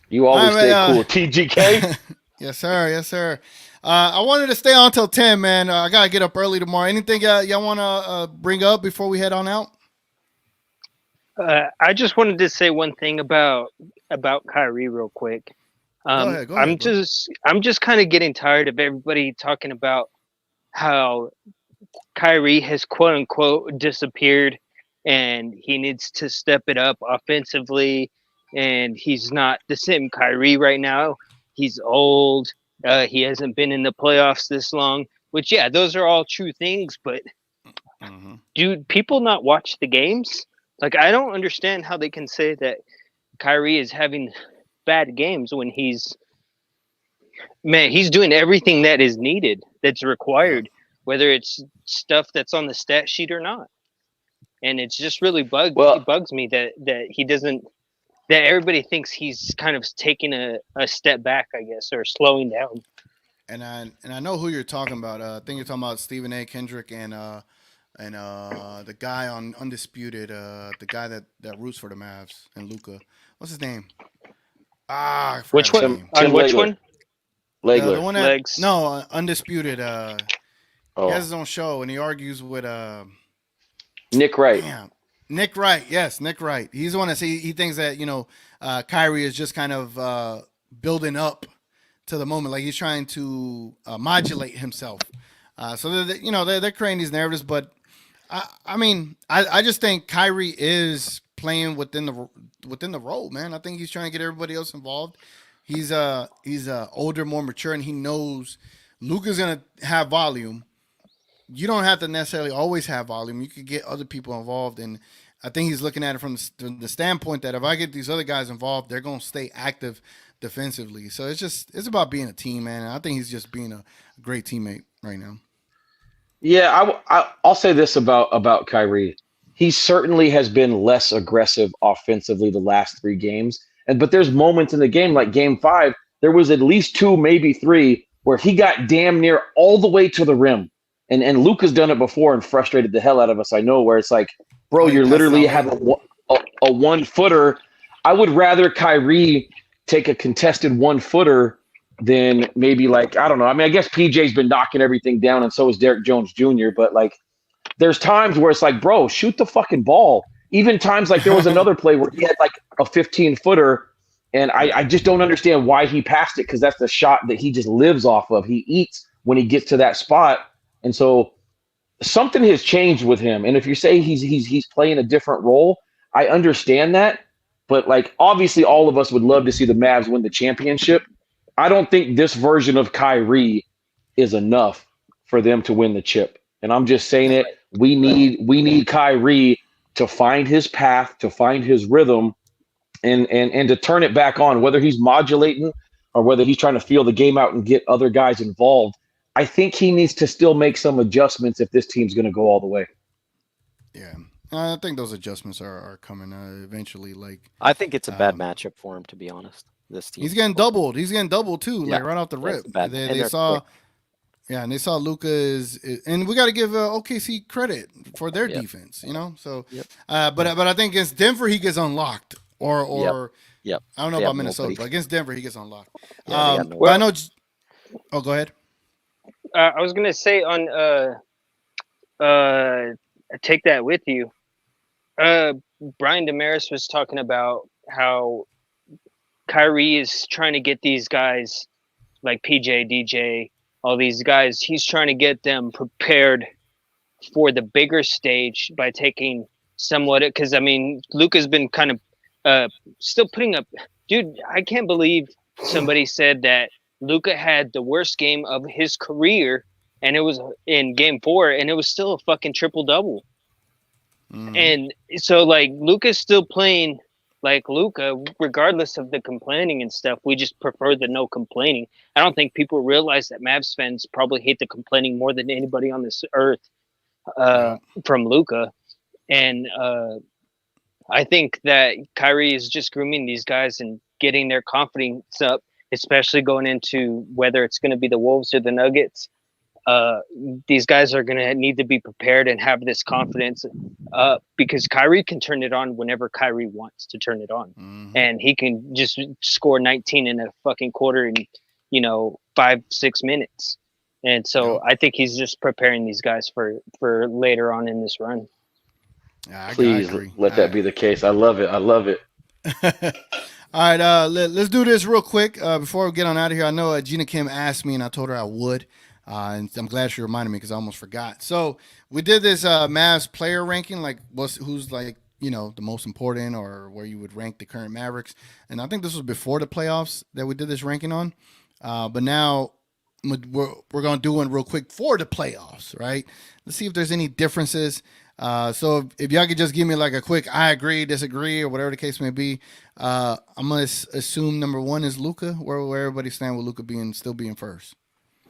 You always stay cool. TGK. Yes, sir. I wanted to stay on till 10, man. I gotta get up early tomorrow. Anything y'all want to bring up before we head on out? I just wanted to say one thing about Kyrie real quick. Go ahead, I'm just kind of getting tired of everybody talking about how Kyrie has quote unquote disappeared, and he needs to step it up offensively, and he's not the same Kyrie right now. He's old. He hasn't been in the playoffs this long, which, yeah, those are all true things. But do people not watch the games? Like, I don't understand how they can say that Kyrie is having bad games when he's doing everything that is needed, that's required, whether it's stuff that's on the stat sheet or not. And it's just really it bugs me that he doesn't. That everybody thinks he's kind of taking a step back, I guess, or slowing down. And I know who you're talking about. I think you're talking about Stephen A. Kendrick and the guy on Undisputed, the guy that roots for the Mavs, and Luka. What's his name? Which one? On which one? Legler. The one that, Undisputed. He has his own show, and he argues with Nick Wright. Damn. Nick Wright, yes, Nick Wright. He's the one that he thinks that Kyrie is just kind of building up to the moment, like he's trying to modulate himself. So they're creating these narratives, but I just think Kyrie is playing within the role, man. I think he's trying to get everybody else involved. He's older, more mature, and he knows Luka's gonna have volume. you don't have to necessarily always have volume. You could get other people involved, and I think he's looking at it from the standpoint that if I get these other guys involved, they're going to stay active defensively. So it's about being a team, man. And I think he's just being a great teammate right now. Yeah, I'll say this about Kyrie. He certainly has been less aggressive offensively the last 3 games. But there's moments in the game, like game 5, there was at least 2, maybe 3, where he got damn near all the way to the rim. And Luka's done it before and frustrated the hell out of us, I know, where it's like, bro, you're literally having a 1-footer. I would rather Kyrie take a contested 1-footer than maybe like, I don't know. I mean, I guess PJ's been knocking everything down and so is Derek Jones Jr., but like there's times where it's like, bro, shoot the fucking ball. Even times like there was another play where he had like a 15-footer and I just don't understand why he passed it, because that's the shot that he just lives off of. He eats when he gets to that spot. And so something has changed with him. And if you say he's playing a different role, I understand that. But like obviously all of us would love to see the Mavs win the championship. I don't think this version of Kyrie is enough for them to win the chip. And I'm just saying it. We need Kyrie to find his path, to find his rhythm, and to turn it back on, whether he's modulating or whether he's trying to feel the game out and get other guys involved. I think he needs to still make some adjustments if this team's going to go all the way. Yeah. I think those adjustments are coming eventually. Like I think it's a bad matchup for him, to be honest. This team. He's getting doubled. He's getting doubled too, like right off the rip. They saw, and they saw Luka and we got to give OKC credit for their defense, you know. So, but I think against Denver he gets unlocked, or I don't know about Minnesota, but against Denver he gets unlocked. But I know. Oh, go ahead. I was gonna say on take that with you. Brian Damaris was talking about how Kyrie is trying to get these guys like PJ, DJ, all these guys. He's trying to get them prepared for the bigger stage by taking somewhat. Because I mean, Luka's been kind of still putting up. Dude, I can't believe somebody said that Luka had the worst game of his career, and it was in Game 4, and it was still a fucking triple-double. And so, like, Luka's still playing like Luka, regardless of the complaining and stuff. We just prefer the no complaining. I don't think people realize that Mavs fans probably hate the complaining more than anybody on this earth from Luka. And I think that Kyrie is just grooming these guys and getting their confidence up, especially going into whether it's going to be the Wolves or the Nuggets. These guys are going to need to be prepared and have this confidence because Kyrie can turn it on whenever Kyrie wants to turn it on. And he can just score 19 in a fucking quarter in, 5-6 minutes. And so I think he's just preparing these guys for later on in this run. Please let that be the case. I love it. All right, let's do this real quick before we get on out of here. I know Gina Kim asked me, and I told her I would. And I'm glad she reminded me because I almost forgot. So we did this Mavs player ranking, like who's like, the most important or where you would rank the current Mavericks. And I think this was before the playoffs that we did this ranking on. But now we're going to do one real quick for the playoffs, right? Let's see if there's any differences. So if y'all could just give me like a quick I agree, disagree, or whatever the case may be. I'm going to assume number 1 is Luka, where everybody stand with Luka still being first.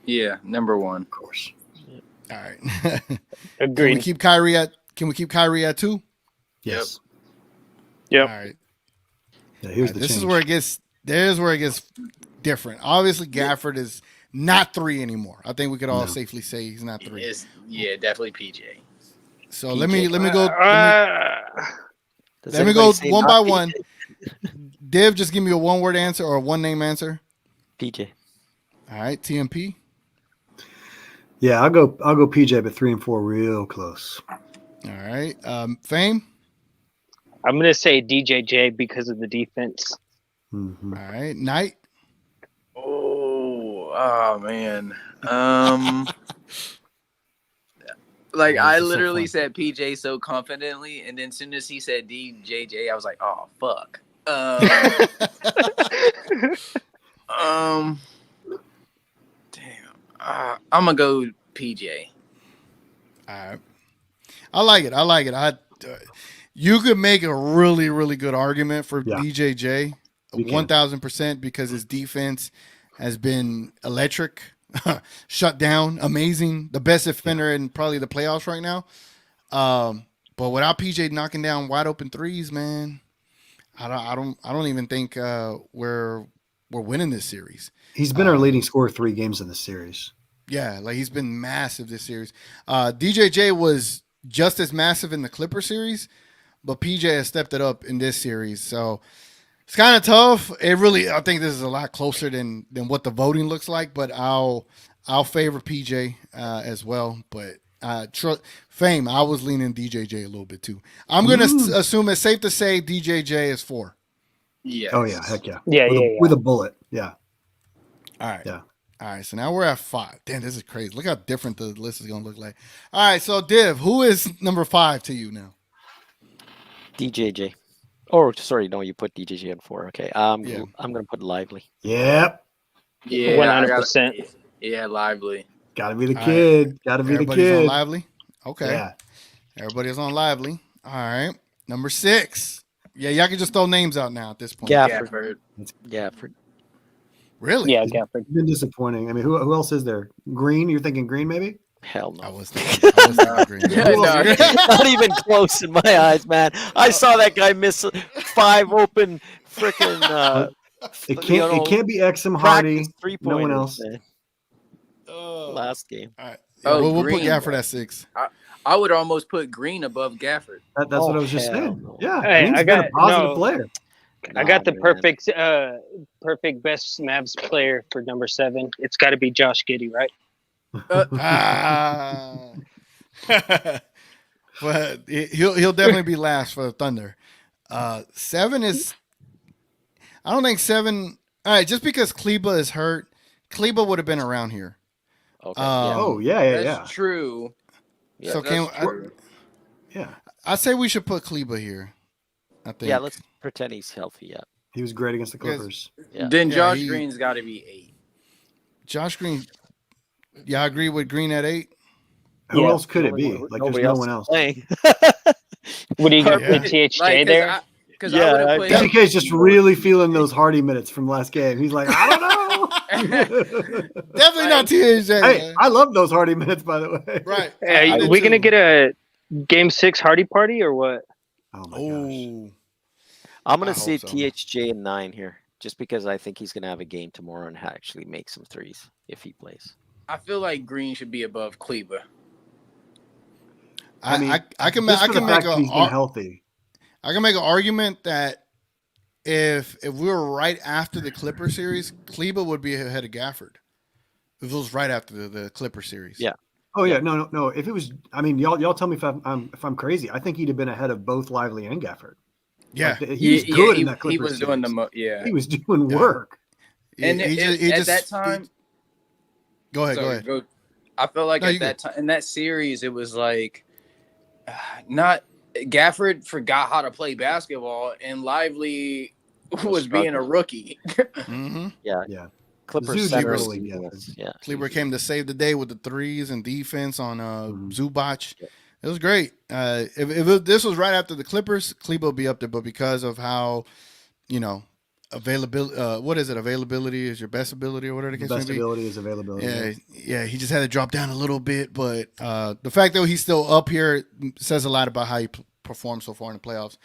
Yeah, number 1. Of course. All right. Agreed. Can we keep Kyrie at 2? Yes. Yep. All right. Yeah, here's the this change. is where it gets different. Obviously, Gafford is not 3 anymore. I think we could all safely say he's not 3. Definitely PJ. So PJ. let me go one by one. Dev, just give me a one-word answer or a one-name answer. PJ. All right, TMP. Yeah, I'll go PJ, but 3 and 4 real close. All right, Fame. I'm gonna say DJJ because of the defense. Mm-hmm. All right, Knight. Oh man. Like I literally said PJ so confidently, and then as soon as he said DJJ, I was like, oh fuck. I'm gonna go PJ. All right. I like it. You could make a really, really good argument for DJJ, 1,000%, because his defense has been electric, shut down, amazing, the best defender in probably the playoffs right now. But without PJ knocking down wide open threes, man, I don't even think we're winning this series. He's been our leading scorer 3 games in the series. Yeah, like he's been massive this series. DJJ was just as massive in the Clipper series, but PJ has stepped it up in this series. So it's kind of tough. I think this is a lot closer than what the voting looks like, but I'll favor PJ as well. But Fame, I was leaning DJJ a little bit too. I'm going to assume it's safe to say DJJ is 4. Yeah. Oh yeah, heck yeah. Yeah, with a bullet. Yeah. All right. Yeah. All right, so now we're at 5. Damn, this is crazy. Look how different the list is going to look like. All right, so Div, who is number 5 to you now? DJJ. Oh, sorry, no, you put DJJ on 4. Okay, I'm gonna put Lively. Yep. Yeah, 100%. Yeah, Lively. Gotta be the kid. Right. Gotta be Everybody's the kid. on Lively? Okay. Yeah. Everybody's on Lively. All right. Number 6. Yeah, y'all can just throw names out now at this point. Gafford. Really? Yeah, Gafford. It's been disappointing. I mean, who else is there? Green? You're thinking Green, maybe? Hell no. I was thinking Green. Not even close in my eyes, man. I saw that guy miss 5 open freaking. It can't be Exum Hardy. No one else. Last game. All right. Oh, we'll Green. put Gafford at 6. I would almost put Green above Gafford. That's what I was just saying. No. Yeah, Hey, Green's I been got- a positive no. player. I got the man. perfect best Mavs player for number 7. It's got to be Josh Giddey, right? But he'll definitely be last for the Thunder. 7 is. I don't think 7. All right, just because Kleba is hurt, Kleba would have been around here. Okay. That's true. Yeah, So that's true. I say we should put Kleba here. I think. Yeah, let's pretend he's healthy. Yeah. He was great against the Clippers. Yeah. Then Josh Green's got to be 8. Josh Green. Yeah, I agree with Green at 8. Who else could it be? Like, there's no one else. Playing. Would he put THJ there? Because TK is just really feeling those Hardy minutes from last game. He's like, I don't know. Definitely not THJ. Hey, I love those Hardy minutes, by the way. Right. Hey, are we gonna get a Game 6 Hardy party or what? Oh my gosh. I'm gonna I say hope so. THJ in 9 here, just because I think he's gonna have a game tomorrow and actually make some threes if he plays. I feel like Green should be above Kleba. I can just for the make fact that he's been healthy. I can make an argument that if we were right after the Clipper series, Kleba would be ahead of Gafford. If it was right after the Clipper series. Yeah. Oh yeah, no. If it was, I mean, y'all tell me if I'm crazy. I think he'd have been ahead of both Lively and Gafford. Yeah, Like, he was good in that Clippers He was doing series. the He was doing work. And at that time, go ahead. I felt like at that time in that series, it was like not Gafford forgot how to play basketball, and Lively was being a rookie. Mm-hmm. Yeah. Clippers Zubac center. really, Yeah. Kleber came to save the day with the threes and defense on Zubac. It was great. If this was right after the Clippers, Kleber would be up there. But because of how, availability, what is it? Availability is your best ability or whatever the case may be. Best ability is availability. Yeah, he just had to drop down a little bit. But the fact that he's still up here says a lot about how he performed so far in the playoffs.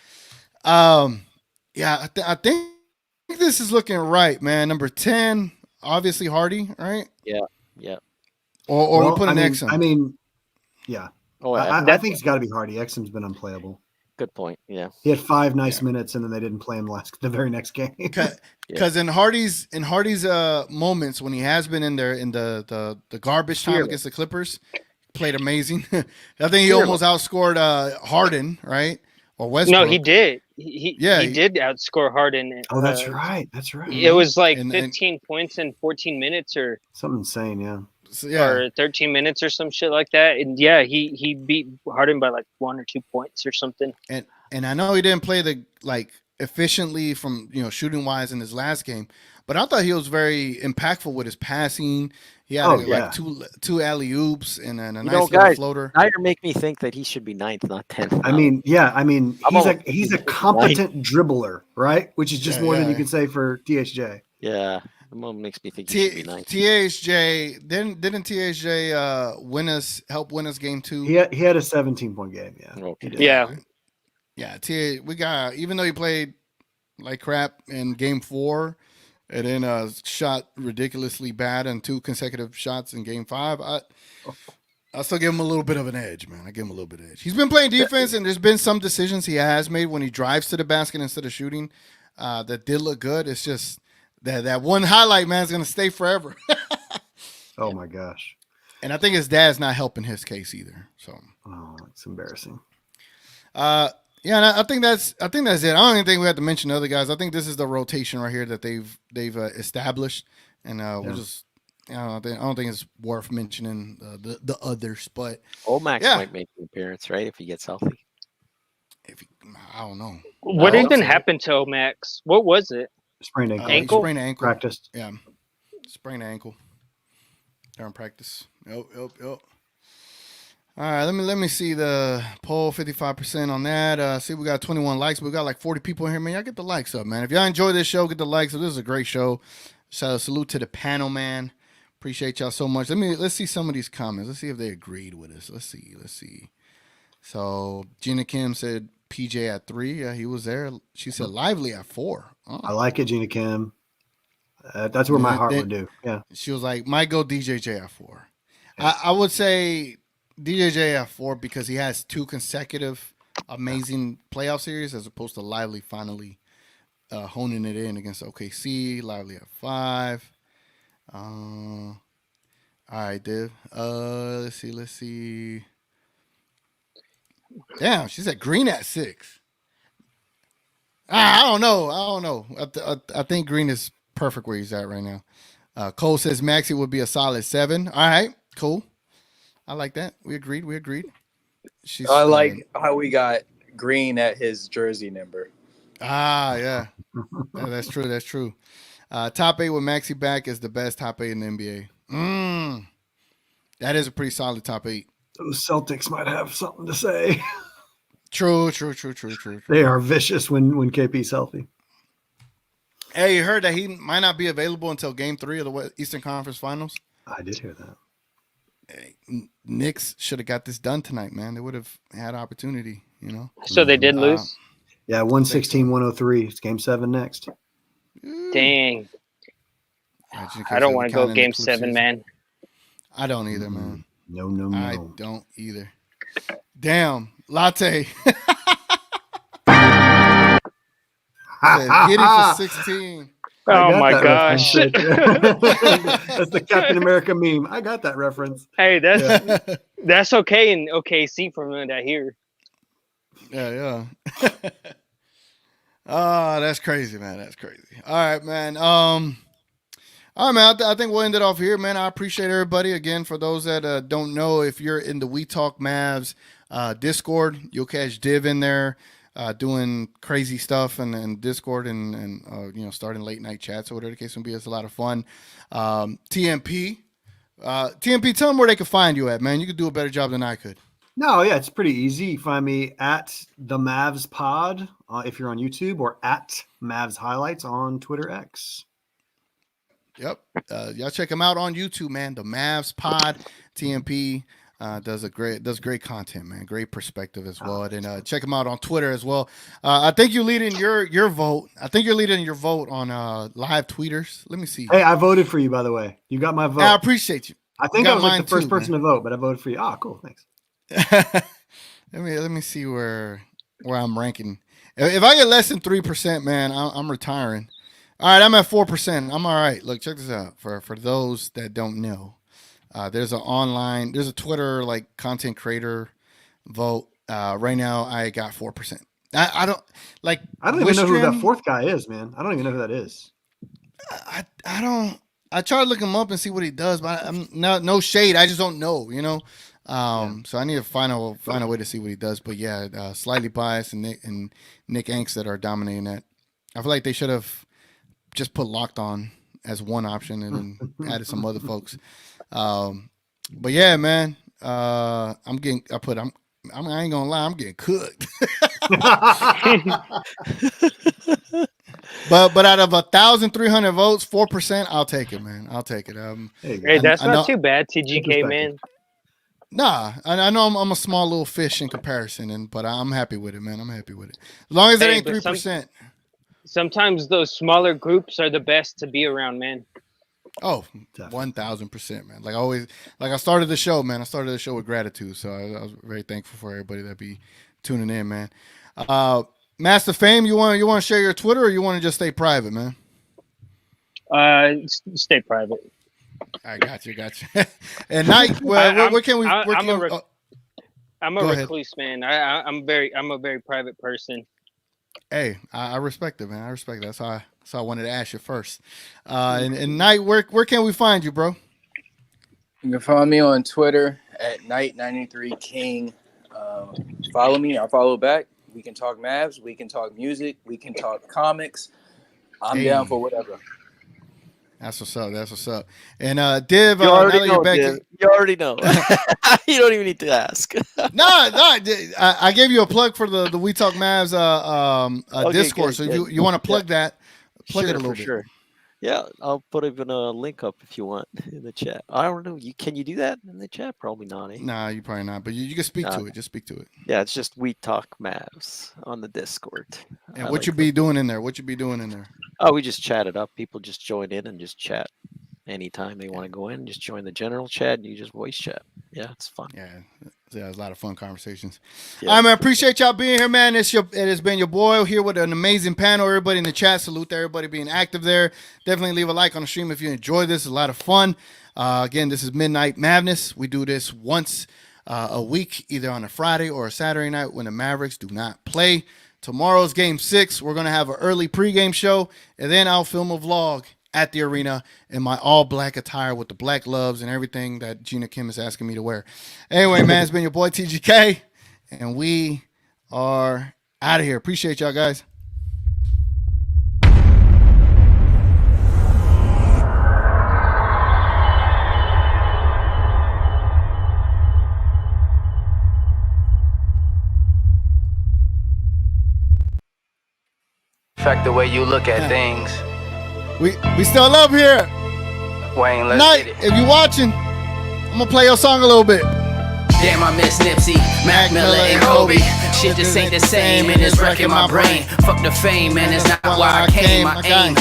I think this is looking right, man. Number 10, obviously Hardy, right? Yeah. Or we put an Exum. I mean, yeah. Oh, I think it's got to be Hardy. Exum's been unplayable. Good point. Yeah. He had 5 nice minutes, and then they didn't play him the very next game. Because in Hardy's moments when he has been in there in the garbage time against the Clippers, played amazing. I think he almost outscored Harden, right? Or Westbrook. No, he did. He did outscore Harden. Oh, that's right. That's right. It was like 15 points in 14 minutes or something insane, yeah. Or 13 minutes or some shit like that. And yeah, he beat Harden by like 1 or 2 points or something. And I know he didn't play efficiently from shooting wise in his last game, but I thought he was very impactful with his passing. He had like two alley oops and then a nice little floater. Now you make me think that he should be 9th, not 10th. I mean, he's a competent dribbler, right? Which is just more than you can say for THJ. Yeah, that makes me think he should be 9th. THJ didn't THJ help win us game 2? He had a 17-point game. Yeah. Okay. Yeah. We got, even though he played like crap in game 4. And then shot ridiculously bad in 2 consecutive shots in game 5. I still give him a little bit of an edge, man. I give him a little bit of edge. He's been playing defense, and there's been some decisions he has made when he drives to the basket instead of shooting that did look good. It's just that one highlight, man, is going to stay forever. Oh, my gosh. And I think his dad's not helping his case either. So, it's embarrassing. Yeah, and I think that's it. I don't even think we have to mention the other guys. I think this is the rotation right here that they've established, and we'll just. I don't think it's worth mentioning the others, but Max might make an appearance, right, if he gets healthy. I don't know. What even happened to Max? What was it? Sprained ankle. Sprained ankle. Practiced. Yeah, sprained ankle during practice. Yep. All right, let me see the poll. 55% on that. See, we got 21 likes. We got like 40 people in here, man. Y'all get the likes up, man. If y'all enjoy this show, get the likes up. This is a great show. Salute to the panel, man. Appreciate y'all so much. Let's see some of these comments. Let's see if they agreed with us. Let's see. So Gina Kim said PJ at 3. Yeah, he was there. She said Lively at 4. Oh. I like it, Gina Kim. That's where my heart would do. Yeah. She was like, might go DJJ at 4. I would say DJJ at 4 because he has 2 consecutive amazing playoff series as opposed to Lively finally honing it in against OKC. Lively at 5. All right, Div. Let's see. Damn, she said Green at 6. I don't know. I think Green is perfect where he's at right now. Cole says Maxey would be a solid 7. All right, cool. I like that. We agreed. I like how we got Green at his jersey number. Yeah. That's true. Top 8 with Maxey back is the best top 8 in the NBA. That is a pretty solid top 8. Those Celtics might have something to say. True. They are vicious when KP's healthy. Hey, you heard that he might not be available until Game 3 of the Eastern Conference Finals? I did hear that. Hey, Knicks should have got this done tonight, man. They would have had opportunity, you know. So they did lose? Yeah, 116-103. It's Game 7 next. Dang. I don't want to go Game 7, man. I don't either, man. No. I don't either. Damn. Latte. Get it for 16. Oh my gosh. That's the Captain America meme. I got that reference. Hey, that's okay in OKC from what I hear. Yeah. Oh, that's crazy, man. That's crazy. All right, man. All right, man. I think we'll end it off here, man. I appreciate everybody. Again, for those that don't know, if you're in the We Talk Mavs Discord, you'll catch Div in there doing crazy stuff and Discord and starting late night chats or whatever the case may be. It's a lot of fun. TMP, tell them where they can find you at, man. You could do a better job than I could. No, yeah, it's pretty easy. You find me at the Mavs Pod if you're on YouTube, or at Mavs Highlights on Twitter X. Yep. Y'all check him out on YouTube, man. The Mavs Pod. TMP does great content, man. Great perspective as well. And check him out on Twitter as well. I think you lead in your vote. I think you're leading your vote on live tweeters. Let me see. Hey, I voted for you, by the way. You got my vote. I appreciate you. I think I was like the first person to vote, but I voted for you. Ah, cool. Thanks. Let me see where I'm ranking. If I get less than 3%, man, I'm retiring. All right, I'm at 4%. I'm all right. Look, check this out. For those that don't know, there's a Twitter like content creator vote. Right now, I got 4%. I don't even know who that fourth guy is, man. I don't even know who that is. I don't. I try to look him up and see what he does, but I'm no shade. I just don't know, you know. So I need to find a way to see what he does. But yeah, slightly biased and Nick Angst that are dominating that. I feel like they should have just put Locked On as one option, and then added some other folks. But yeah, man, I ain't gonna lie, I'm getting cooked. But out of 1,300 votes, 4%, I'll take it, man. I'll take it. Hey, that's not too bad, TGK, man. Nah, I know I'm a small little fish in comparison, but I'm happy with it, man. I'm happy with it. As long as it ain't 3%. Sometimes those smaller groups are the best to be around, man. Oh, 1,000%, man. Like I started the show, man. I started the show with gratitude, so I was very thankful for everybody that be tuning in, man. Master Fame, you want to share your Twitter, or you want to just stay private, man? Stay private. I got you. And Knight, where can we? I'm a Go recluse, man. I'm a very private person. Hey, I respect it, man. I respect it. That's how I wanted to ask you first. And Knight, where can we find you, bro? You can follow me on Twitter at Knight93King. Follow me. I'll follow back. We can talk Mavs. We can talk music. We can talk comics. I'm down for whatever. That's what's up. And Div, you already know. Div, you already know. You don't even need to ask. No, I gave you a plug for the We Talk Mavs Discord. Good, so good. you want to plug that? Plug it a little bit. Sure. Yeah, I'll put even a link up if you want in the chat. I don't know. Can you do that in the chat? Probably not. Eh? Nah, you probably not. But you can speak to it. Just speak to it. Yeah, it's just We Talk Mavs on the Discord. And what you be doing in there? Oh, we just chat it up. People just join in and just chat anytime they want to go in. Just join the general chat and you just voice chat. Yeah, it's fun. Yeah, there's a lot of fun conversations. Yeah. All right, man. Appreciate y'all being here, man. It has been your boy here with an amazing panel. Everybody in the chat, salute to everybody being active there. Definitely leave a like on the stream if you enjoy this. It's a lot of fun. Again, this is Midnight Madness. We do this once a week, either on a Friday or a Saturday night when the Mavericks do not play. Tomorrow's game 6. We're going to have an early pregame show, and then I'll film a vlog at the arena in my all-black attire with the black gloves and everything that Gina Kim is asking me to wear. Anyway, man, it's been your boy TGK, and we are out of here. Appreciate y'all, guys. Affect the way you look at things. We still love here. Wayne, let's Knight, get it. if you watching, I'm going to play your song a little bit. Damn, I miss Nipsey, Mac Miller, and Kobe. Shit just ain't the same, and it's wrecking my brain. Fuck the fame, man, it's not why I came. My aim